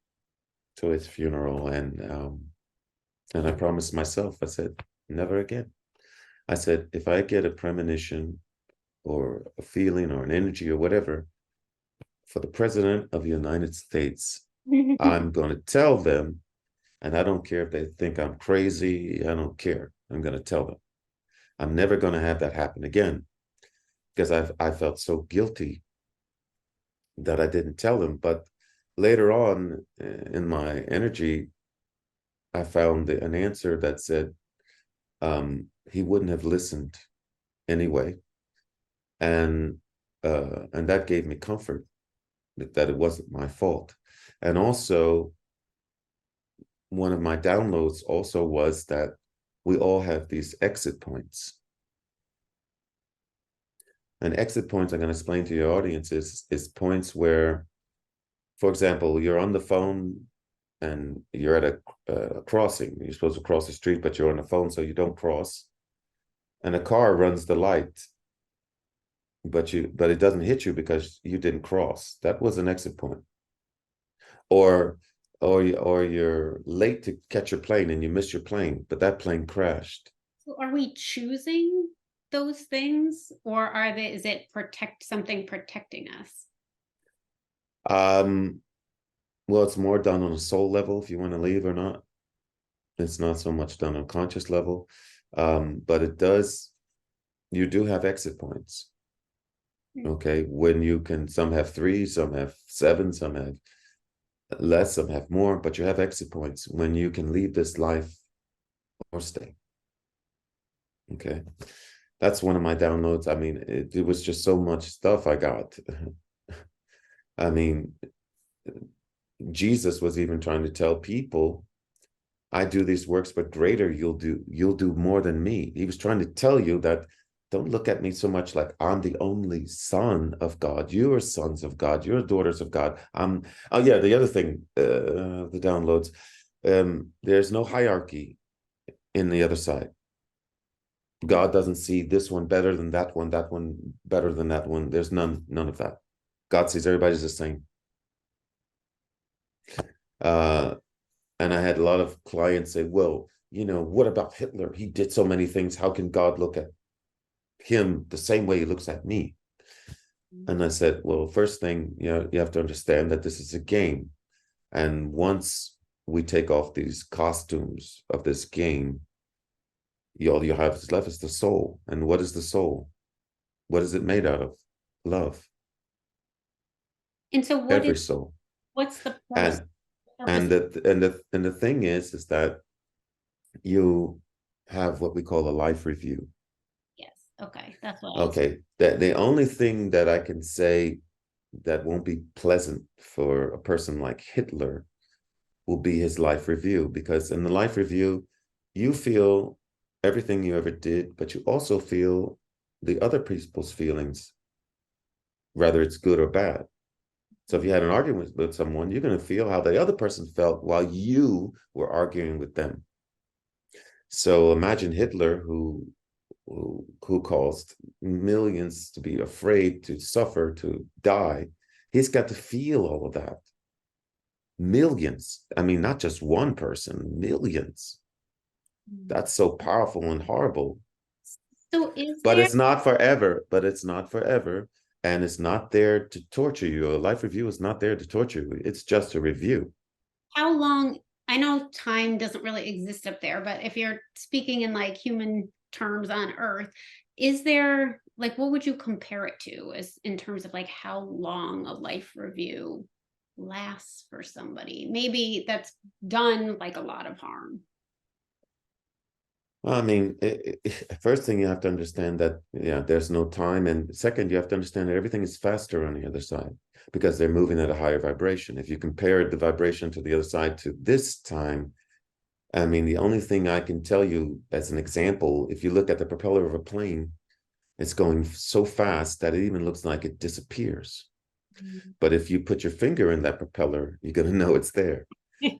to his funeral, and I promised myself, I said, never again. I said, if I get a premonition or a feeling or an energy or whatever for the president of the United States, I'm going to tell them, and I don't care if they think I'm crazy. I don't care. I'm going to tell them. I'm never going to have that happen again, because I felt so guilty that I didn't tell them. But later on in my energy, I found an answer that said he wouldn't have listened anyway, and that gave me comfort that it wasn't my fault. And also, one of my downloads also was that we all have these exit points. And exit points, I'm going to explain to your audience, is points where, for example, you're on the phone and you're at a crossing. You're supposed to cross the street, but you're on the phone, so you don't cross. And a car runs the light, but it doesn't hit you because you didn't cross. That was an exit point. Or you're late to catch your plane and you miss your plane, but that plane crashed. So are we choosing those things, or is it something protecting us? Well, it's more done on a soul level if you want to leave or not. It's not so much done on a conscious level. But you do have exit points. Okay. When you can, some have 3, some have 7, some have less, some have more, but you have exit points when you can leave this life or stay. Okay. That's one of my downloads. I mean, it was just so much stuff I got. I mean, Jesus was even trying to tell people, I do these works, but greater you'll do more than me. He was trying to tell you that don't look at me so much like I'm the only son of God. You are sons of God. You're daughters of God. Oh yeah, the other thing, the downloads, there's no hierarchy in the other side. God doesn't see this one better than that one better than that one. There's none of that. God sees everybody's the same. And I had a lot of clients say, well, what about Hitler? He did so many things. How can God look at him the same way he looks at me? And I said, well, first thing, you have to understand that this is a game. And once we take off these costumes of this game, all you have is left is the soul. And what is the soul? What is it made out of? Love. And so Every soul. what's the purpose? And the thing is that you have what we call a life review. Yes. Okay. That's what Okay. That the only thing that I can say that won't be pleasant for a person like Hitler will be his life review, because in the life review, you feel everything you ever did, but you also feel the other people's feelings, whether it's good or bad. So if you had an argument with someone, you're going to feel how the other person felt while you were arguing with them. So imagine Hitler, who caused millions to be afraid, to suffer, to die. He's got to feel all of that. Millions. I mean, not just one person, millions. That's so powerful and horrible. So but it's not forever. But it's not forever. And it's not there to torture you. A life review is not there to torture you. It's just a review. how long? I know time doesn't really exist up there, but if you're speaking in like human terms on Earth, is there like what would you compare it to as in terms of like how long a life review lasts for somebody? Maybe that's done like a lot of harm. Well, I mean, first thing you have to understand that, yeah, there's no time. And second, you have to understand that everything is faster on the other side because they're moving at a higher vibration. If you compare the vibration to the other side to this time, I mean, the only thing I can tell you as an example, if you look at the propeller of a plane, it's going so fast that it even looks like it disappears. But if you put your finger in that propeller, you're going to know it's there.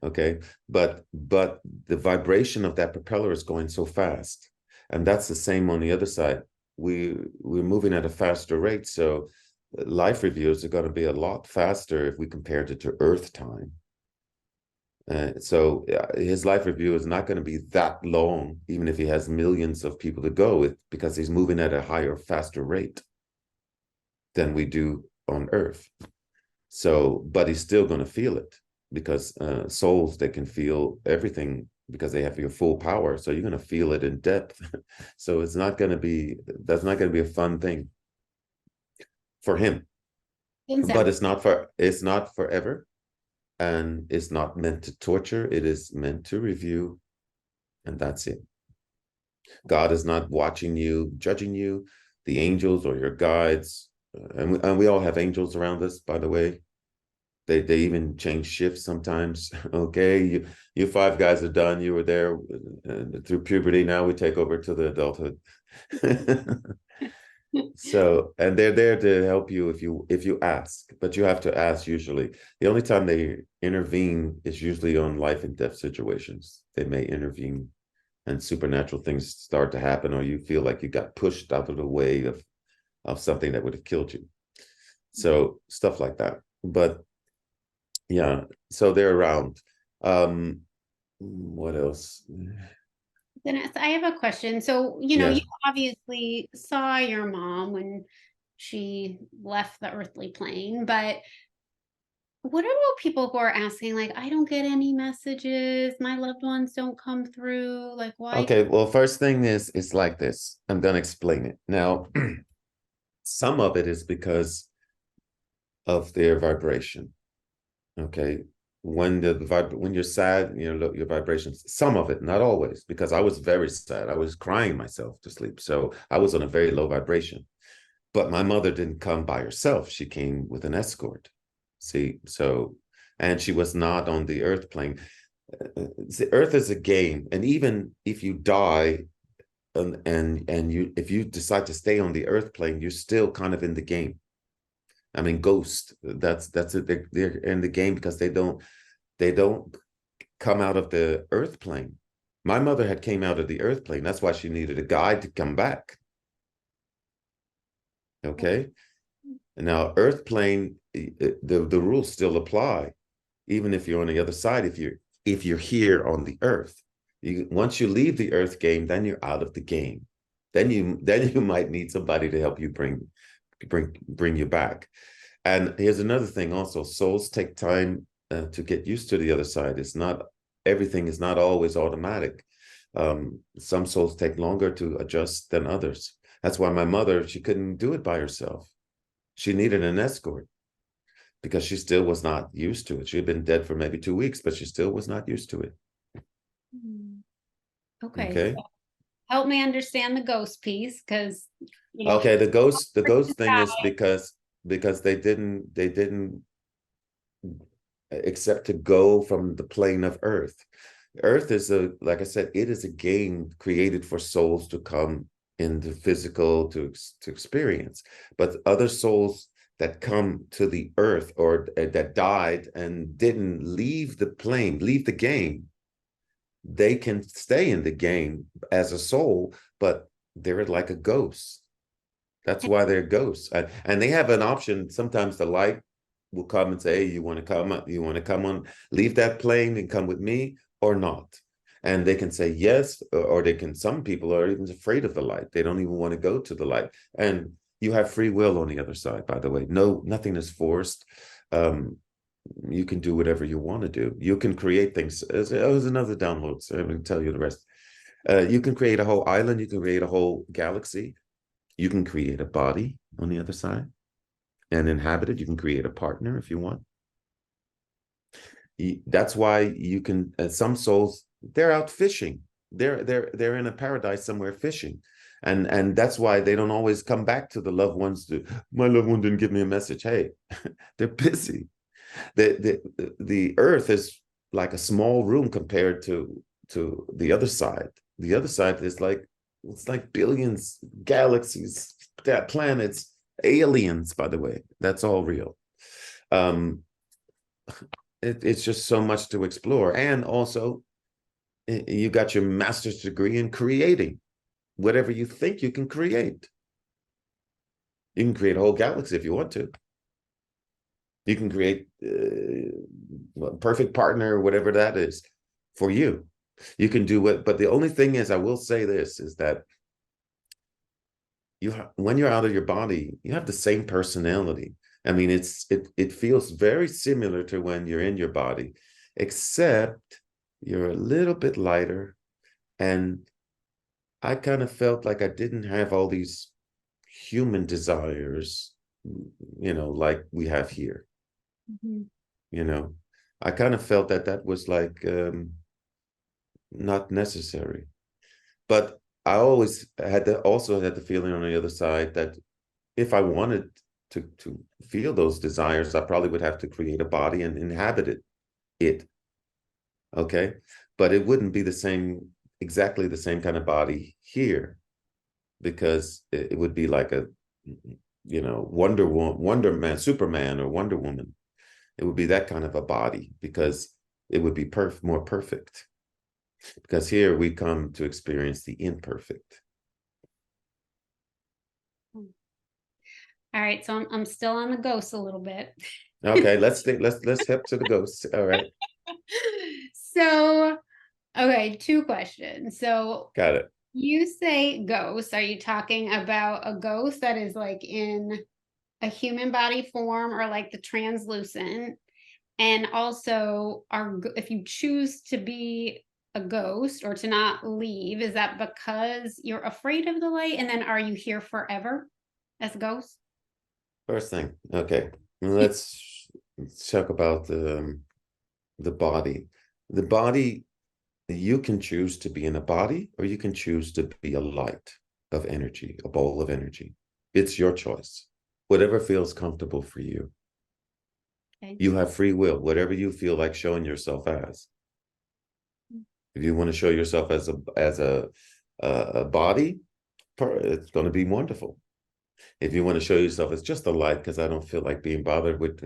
Okay. But the vibration of that propeller is going so fast. And that's the same on the other side. We're moving at a faster rate. So life reviews are going to be a lot faster if we compared it to Earth time. So his life review is not going to be that long, even if he has millions of people to go with, because he's moving at a higher, faster rate than we do on Earth. So, but he's still going to feel it because souls, they can feel everything because they have your full power. So you're going to feel it in depth. So it's not going to be, that's not going to be a fun thing for him. But it's not forever. And it's not meant to torture. It is meant to review. And that's it. God is not watching you, judging you, the angels or your guides. And we all have angels around us, by the way. They even change shifts sometimes. Okay, you five guys are done. You were there through puberty. Now we take over to the adulthood. So, and they're there to help you if you ask, but you have to ask usually. The only time they intervene is usually on life and death situations. They may intervene and supernatural things start to happen, or you feel like you got pushed out of the way of something that would have killed you. So stuff like that. But yeah, so they're around. What else? Dennis, I have a question. So, you know, you Yeah. obviously saw your mom when she left the earthly plane, but what about people who are asking, like, I don't get any messages, my loved ones don't come through, like, why? Okay, well, first thing is it's like this. I'm gonna explain it. Now, some of it is because of their vibration. Okay. When you're sad, you know, your vibrations, some of it, not always, because I was very sad. I was crying myself to sleep. So I was on a very low vibration. But my mother didn't come by herself. She came with an escort. See, so, and she was not on the earth plane. The earth is a game. And even if you die and you if you decide to stay on the earth plane, you're still kind of in the game. I mean, Ghost, that's it. They're in the game because they don't come out of the earth plane. My mother had came out of the earth plane. That's why she needed a guide to come back. Okay. And now earth plane, the rules still apply, even if you're on the other side, if you're here on the earth. Once you leave the earth game, then you're out of the game. Then you might need somebody to help you bring you back. And here's another thing also, souls take time to get used to the other side. It's not, everything is not always automatic. Some souls take longer to adjust than others. That's why my mother, she couldn't do it by herself. She needed an escort because she still was not used to it. She had been dead for maybe 2 weeks, but she still was not used to it. Okay, Okay. so help me understand the ghost piece, because you know, Okay. The ghost thing is because they didn't except to go from the plane of earth. Earth is like I said, it is a game created for souls to come into physical to experience. But other souls that come to the earth or that died and didn't leave the plane, leave the game, they can stay in the game as a soul, but they're like a ghost. That's why they're ghosts. And they have an option. Sometimes the light will come and say, hey, you want to come? You want to come on, leave that plane and come with me or not? And they can say yes, or they can, some people are even afraid of the light. They don't even want to go to the light. And you have free will on the other side, by the way. No, nothing is forced. You can do whatever you want to do. You can create things. There's another download, so I can tell you the rest. You can create a whole island. You can create a whole galaxy. You can create a body on the other side and inhabit it. You can create a partner if you want. That's why you can, some souls, they're out fishing. They're in a paradise somewhere fishing. And that's why they don't always come back to the loved ones. My loved one didn't give me a message. Hey, they're busy. The earth is like a small room compared to the other side. The other side is like, it's like billions, galaxies, planets, aliens, by the way. That's all real. It's just so much to explore. And also, you got your master's degree in creating whatever you think you can create. You can create a whole galaxy if you want to. You can create a perfect partner, whatever that is, for you. You can do it. But the only thing is, I will say this, is that when you're out of your body, you have the same personality. I mean, it feels very similar to when you're in your body, except you're a little bit lighter. And I kind of felt like I didn't have all these human desires, like we have here. Mm-hmm. I kind of felt that was like not necessary. But I always also had the feeling on the other side that if I wanted to feel those desires, I probably would have to create a body and inhabit it. Okay. But it wouldn't be exactly the same kind of body here, because it would be like a, Wonder Man, Superman, or Wonder Woman. It would be that kind of a body, because it would be more perfect. Because here we come to experience the imperfect. All right, so I'm still on the ghost a little bit. Okay, let's hip to the ghosts. All right. So, okay, two questions. So, got it. You say ghost. Are you talking about a ghost that is like in a human body form, or like the translucent? And also, if you choose to be a ghost or to not leave, is that because you're afraid of the light? And then are you here forever as a ghost? First thing, okay, let's talk about the body. The body, you can choose to be in a body, or you can choose to be a light of energy, a ball of energy. It's your choice. Whatever feels comfortable for you. Okay. You have free will, whatever you feel like showing yourself as. If you want to show yourself as a body, it's going to be wonderful. If you want to show yourself as just a light, because I don't feel like being bothered with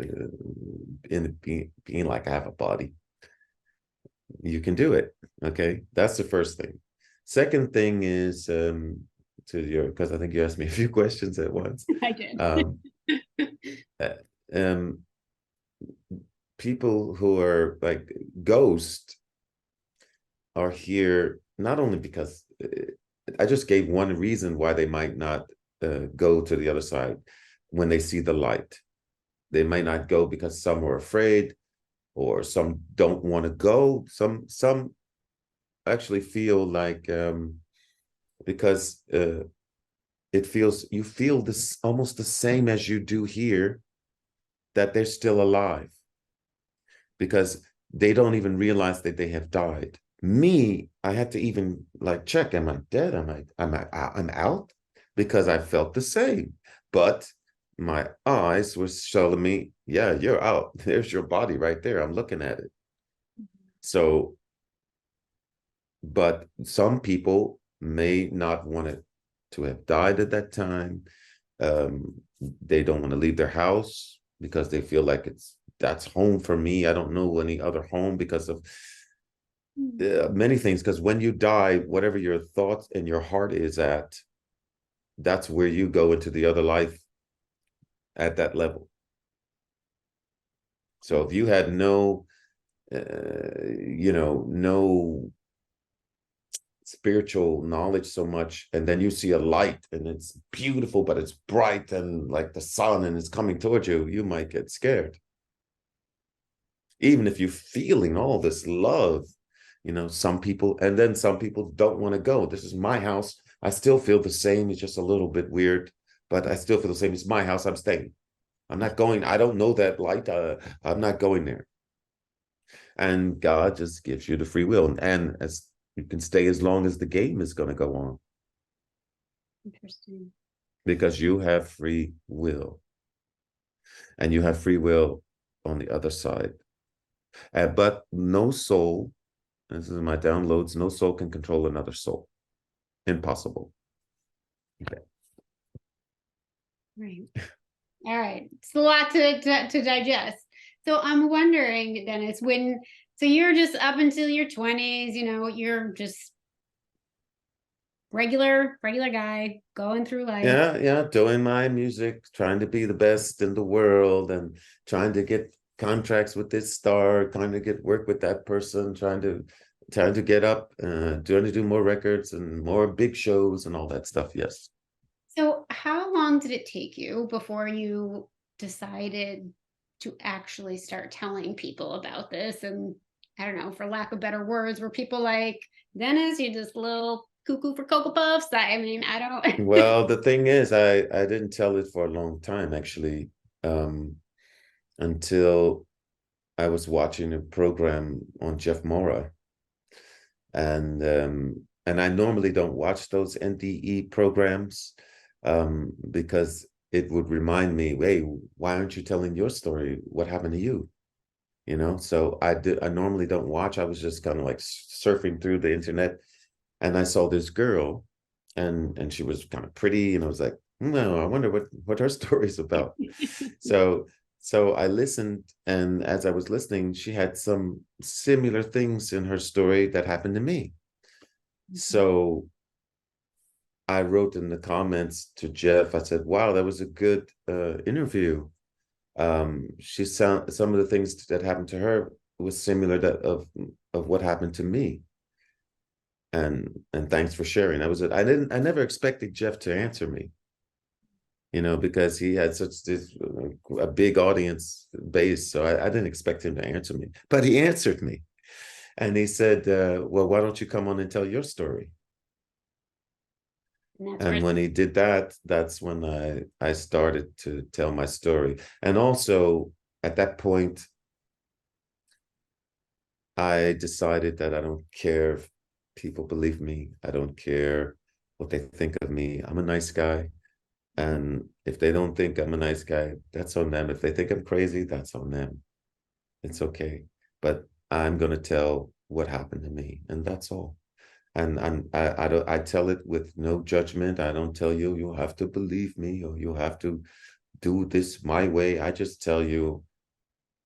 being like I have a body, you can do it. Okay, that's the first thing. Second thing is because I think you asked me a few questions at once. I did. People who are like ghosts are here not only because I just gave one reason why they might not go to the other side when they see the light. They might not go because some are afraid, or some don't want to go. Some actually feel like because you feel this almost the same as you do here, that they're still alive, because they don't even realize that they have died. Me, I had to even like check, am I dead? I'm out? Because I felt the same. But my eyes were showing me, yeah, you're out. There's your body right there. I'm looking at it. So, but some people may not want to have died at that time. They don't want to leave their house because they feel like that's home for me. I don't know any other home because of many things. Because when you die, whatever your thoughts and your heart is at, that's where you go into the other life at that level. So if you had no spiritual knowledge so much, and then you see a light and it's beautiful, but it's bright and like the sun and it's coming towards you, you might get scared. Even if you're feeling all this love, some people don't want to go. This is my house. I still feel the same. It's just a little bit weird, but I still feel the same. It's my house. I'm staying. I'm not going. I don't know that light. I'm not going there. And God just gives you the free will. And as you can stay as long as the game is going to go on. Interesting. Because you have free will. And you have free will on the other side. But no soul, this is my downloads, no soul can control another soul. Impossible. Okay. Right. All right. It's a lot to digest. So I'm wondering, Dennis, so you're just up until your 20s, you're just regular guy going through life. Yeah, doing my music, trying to be the best in the world and trying to get contracts with this star, trying to get work with that person, trying to get up, trying to do more records and more big shows and all that stuff. Yes. So how long did it take you before you decided to actually start telling people about this? And I don't know, for lack of better words, were people like, Dennis, you're just a little cuckoo for Cocoa Puffs? I mean, I don't. Well, the thing is, I didn't tell it for a long time, actually, until I was watching a program on Jeff Mora. And I normally don't watch those NDE programs because it would remind me, hey, why aren't you telling your story? What happened to you? So I normally don't watch. I was just kind of like surfing through the internet, and I saw this girl, and she was kind of pretty, and I was like, no, I wonder what her story's about. So I listened, and as I was listening, she had some similar things in her story that happened to me. So I wrote in the comments to Jeff, I said, wow, that was a good interview. Some of the things that happened to her was similar of what happened to me. And thanks for sharing. I never expected Jeff to answer me, because he had a big audience base. So I didn't expect him to answer me, but he answered me. And he said, well, why don't you come on and tell your story? And when he did that, that's when I started to tell my story. And also at that point, I decided that I don't care if people believe me. I don't care what they think of me. I'm a nice guy. And if they don't think I'm a nice guy, that's on them. If they think I'm crazy, that's on them. It's okay. But I'm going to tell what happened to me. And that's all. And I tell it with no judgment. I don't tell you, you have to believe me or you have to do this my way. I just tell you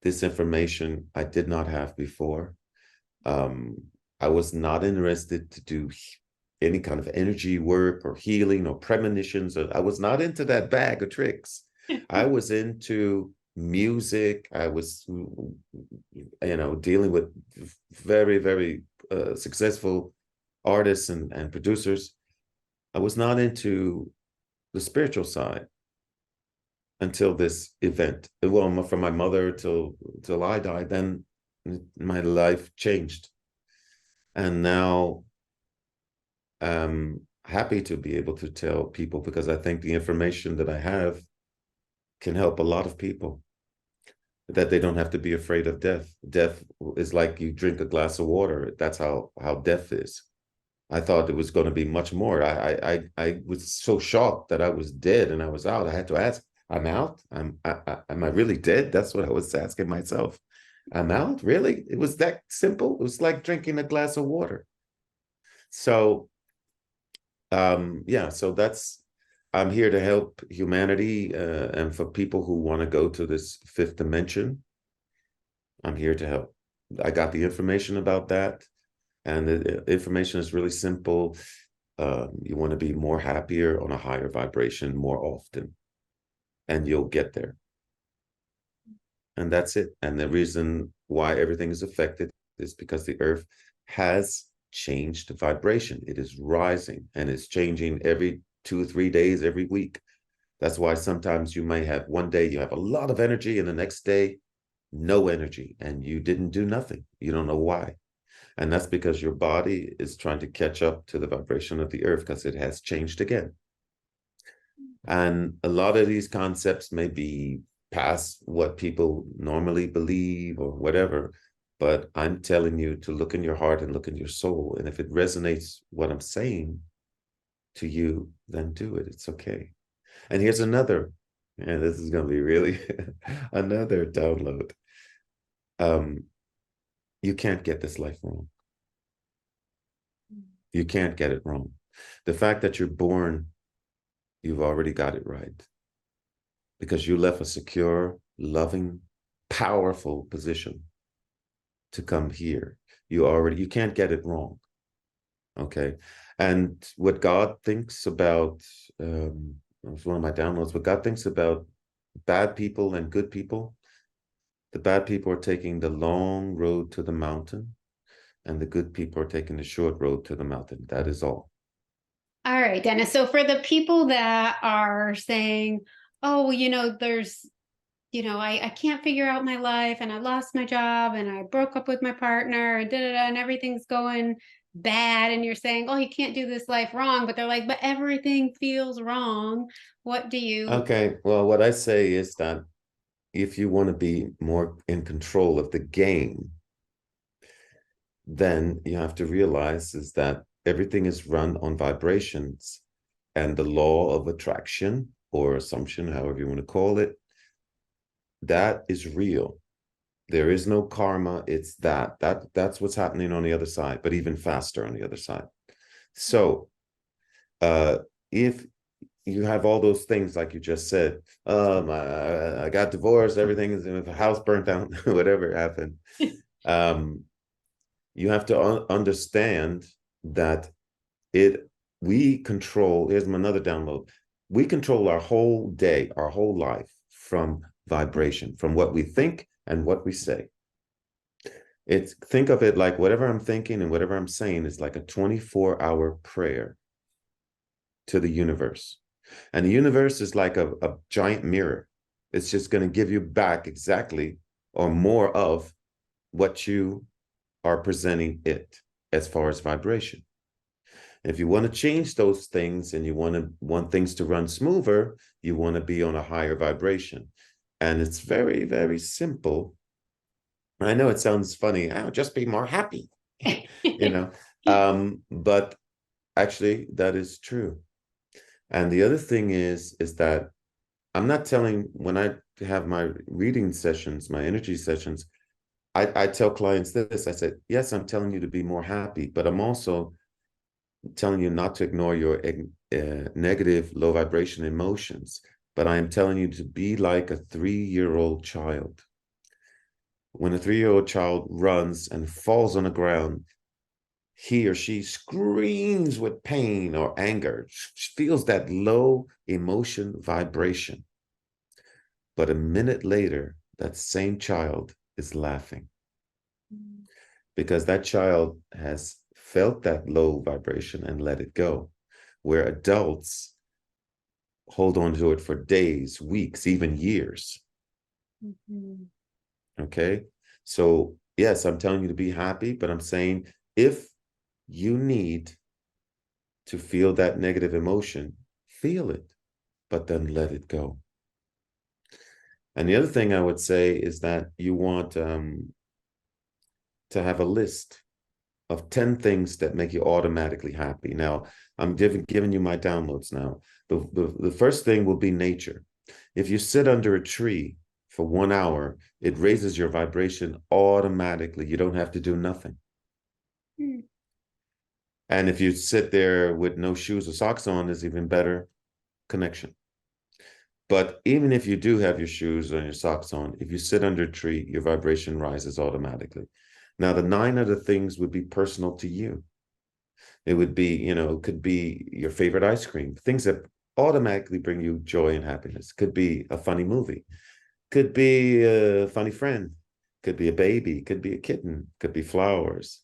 this information I did not have before. I was not interested to do any kind of energy work or healing or premonitions. I was not into that bag of tricks. I was into music. I was, dealing with very, very successful artists and producers. I was not into the spiritual side until this event. Well, from my mother till I died, then my life changed. And now I'm happy to be able to tell people because I think the information that I have can help a lot of people, that they don't have to be afraid of death. Death is like you drink a glass of water. That's how death is. I thought it was going to be much more. I was so shocked that I was dead and I was out. I had to ask, I'm out? Am I really dead? That's what I was asking myself. I'm out? Really? It was that simple? It was like drinking a glass of water. So, so I'm here to help humanity and for people who want to go to this fifth dimension. I'm here to help. I got the information about that. And the information is really simple. You want to be more happier on a higher vibration more often, and you'll get there. And that's it. And the reason why everything is affected is because the earth has changed the vibration. It is rising and it's changing every 2 or 3 days, every week. That's why sometimes you may have one day you have a lot of energy and the next day, no energy, and you didn't do nothing. You don't know why. And that's because your body is trying to catch up to the vibration of the earth because it has changed again. And a lot of these concepts may be past what people normally believe or whatever, but I'm telling you to look in your heart and look in your soul. And if it resonates what I'm saying to you, then do it. It's okay. And here's another, and this is going to be really another download. You can't get this life wrong. You can't get it wrong. The fact that you're born, you've already got it right. Because you left a secure, loving, powerful position to come here. You can't get it wrong. Okay. And what God thinks about, it was one of my downloads, what God thinks about bad people and good people. The bad people are taking the long road to the mountain, and the good people are taking the short road to the mountain. That is all. All right, Dennis. So for the people that are saying, oh, there's, I can't figure out my life and I lost my job and I broke up with my partner and and everything's going bad. And you're saying, oh, you can't do this life wrong. But they're like, but everything feels wrong. What do you? Okay. Well, what I say is that if you want to be more in control of the game, then you have to realize is that everything is run on vibrations, and the law of attraction or assumption, however you want to call it, that is real. There is no karma. It's that's what's happening on the other side, but even faster on the other side. So if you have all those things like you just said, I got divorced, everything is in the house burnt down, whatever happened, you have to understand that we control, here's another download, we control our whole day, our whole life from vibration, from what we think and what we say. Think of it like whatever I'm thinking and whatever I'm saying is like a 24-hour prayer to the universe. And the universe is like a giant mirror. It's just going to give you back exactly or more of what you are presenting it as far as vibration. If you want to change those things and you want things to run smoother, you want to be on a higher vibration. And it's very, very simple. I know it sounds funny. I'll just be more happy, but actually that is true. And the other thing is that I'm not telling, when I have my reading sessions, my energy sessions, I tell clients this. I said, yes, I'm telling you to be more happy, but I'm also telling you not to ignore your negative, low vibration emotions. But I am telling you to be like a 3-year-old child. When a 3-year-old child runs and falls on the ground, he or she screams with pain or anger, feels that low emotion vibration. But a minute later, that same child is laughing because that child has felt that low vibration and let it go, where adults hold on to it for days, weeks, even years. Mm-hmm. Okay. So yes, I'm telling you to be happy, but I'm saying if you need to feel that negative emotion, feel it, but then let it go. And the other thing I would say is that you want to have a list of 10 things that make you automatically happy. Now, I'm giving you my downloads now. The first thing will be nature. If you sit under a tree for 1 hour, it raises your vibration automatically. You don't have to do nothing. And if you sit there with no shoes or socks on, it's even better connection. But even if you do have your shoes and your socks on, if you sit under a tree, your vibration rises automatically. Now, the 9 other things would be personal to you. It would be, it could be your favorite ice cream, things that automatically bring you joy and happiness. Could be a funny movie, could be a funny friend, could be a baby, could be a kitten, could be flowers,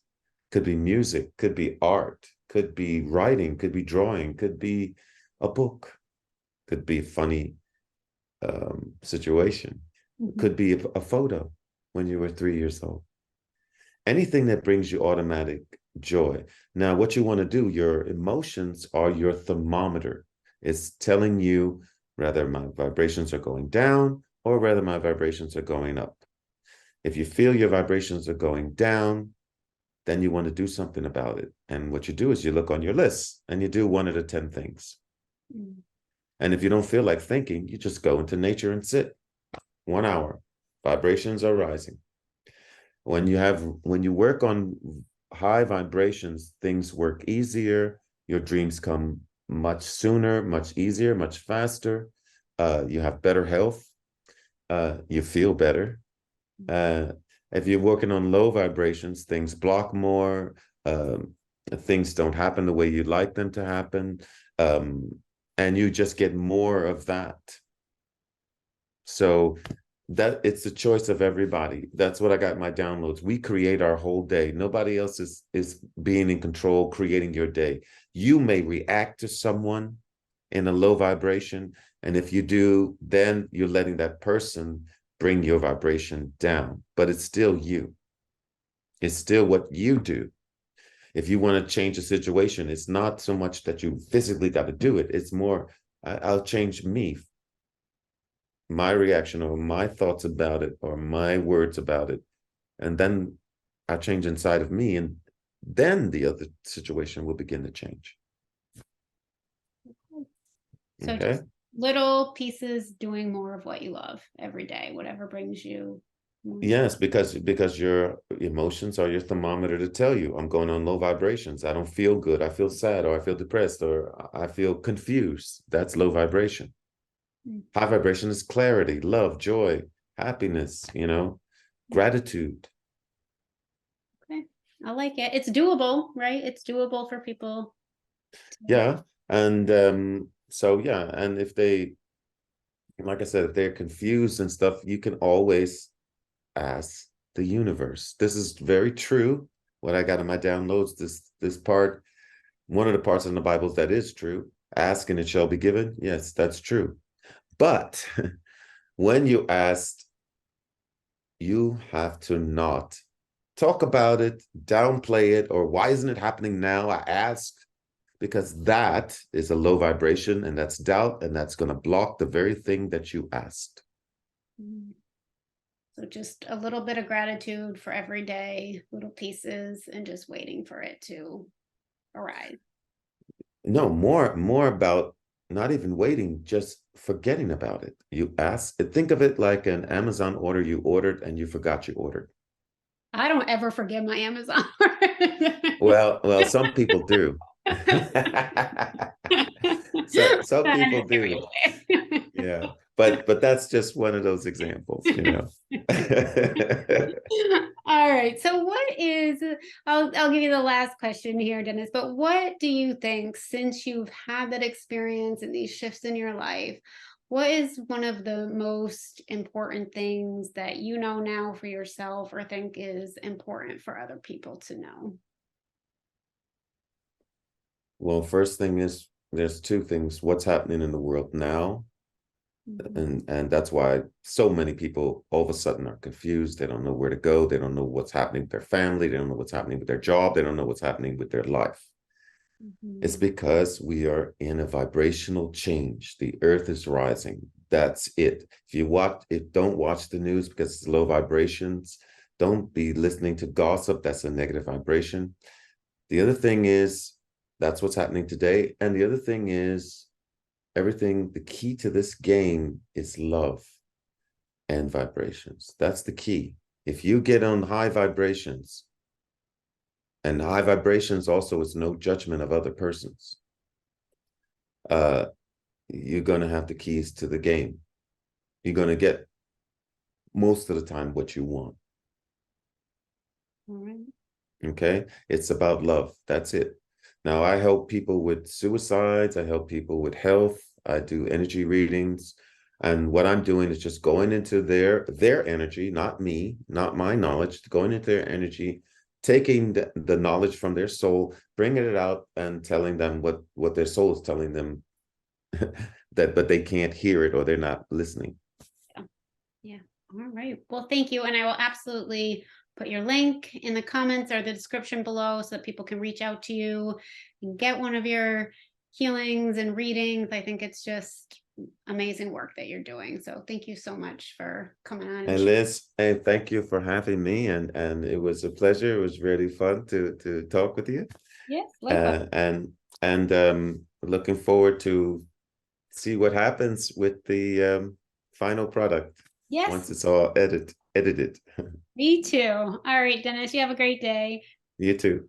could be music, could be art, could be writing, could be drawing, could be a book, could be funny situation, could be a photo when you were 3 years old. anything that brings you automatic joy. Now, what you want to do, your emotions are your thermometer. It's telling you whether my vibrations are going down or whether my vibrations are going up. If you feel your vibrations are going down, then you want to do something about it. And what you do is you look on your list and you do 1 of the 10 things. Mm. And if you don't feel like thinking, you just go into nature and sit 1 hour. Vibrations are rising. When you work on high vibrations, things work easier. Your dreams come much sooner, much easier, much faster. You have better health. You feel better. If you're working on low vibrations, things block more. Things don't happen the way you'd like them to happen. And you just get more of that. So that it's the choice of everybody. That's what I got in my downloads. We create our whole day. Nobody else is being in control, creating your day. You may react to someone in a low vibration, and if you do, then you're letting that person bring your vibration down. But it's still you. It's still what you do. If you want to change a situation, it's not so much that you physically got to do it. It's more, I'll change me, my reaction or my thoughts about it or my words about it, and then I change inside of me, and then the other situation will begin to change. So Okay. just little pieces, doing more of what you love every day, whatever brings you more Yes, joy. because your emotions are your thermometer to tell you I'm going on low vibrations. I don't feel good. I feel sad, or I feel depressed, or I feel confused. That's low vibration. Mm. High vibration is clarity, love, joy, happiness, gratitude. Okay. I like it. It's doable, right? It's doable for people. Yeah. And so yeah, and if they, like I said, if they're confused and stuff, you can always ask the universe. This is very true. What I got in my downloads, this part, one of the parts in the Bible that is true. Ask and it shall be given. Yes, that's true. But when you ask, you have to not talk about it, downplay it, or why isn't it happening now? I ask, because that is a low vibration and that's doubt, and that's going to block the very thing that you asked. Mm. So just a little bit of gratitude for every day, little pieces, and just waiting for it to arrive. No, more about not even waiting, just forgetting about it. You ask, think of it like an Amazon order you ordered and you forgot you ordered. I don't ever forget my Amazon. Well, some people do. So some Not people do. everywhere. Yeah. But that's just one of those examples. All right. So what is I'll give you the last question here, Dennis, but what do you think, since you've had that experience and these shifts in your life, what is one of the most important things that you know now for yourself or think is important for other people to know? Well, first thing is there's 2 things. What's happening in the world now? Mhm. And that's why so many people all of a sudden are confused. They don't know where to go. They don't know what's happening with their family. They don't know what's happening with their job. They don't know what's happening with their life. It's Mhm. because we are in a vibrational change. The earth is rising. That's it. Don't watch the news because it's low vibrations. Don't be listening to gossip. That's a negative vibration. The other thing is that's what's happening today. And the other thing is the key to this game is love and vibrations. That's the key. If you get on high vibrations, and high vibrations also is no judgment of other persons, uh, you're going to have the keys to the game. You're going to get most of the time what you want. All right. Okay. It's about love. That's it. Now, I help people with suicides. I help people with health. I do energy readings. And what I'm doing is just going into their energy, not me, not my knowledge, going into their energy, taking the knowledge from their soul, bringing it out and telling them what their soul is telling them but they can't hear it or they're not listening. Yeah. Yeah. All right. Well, thank you. And I will absolutely put your link in the comments or the description below so that people can reach out to you and get one of your healings and readings. I think it's just amazing work that you're doing. So thank you so much for coming on. And Liz, hey, thank you for having me, and it was a pleasure. It was really fun to talk with you. Yes, likewise. And looking forward to see what happens with the final product Yes, once it's all edited. me too. All right, Dennis, you have a great day. You too.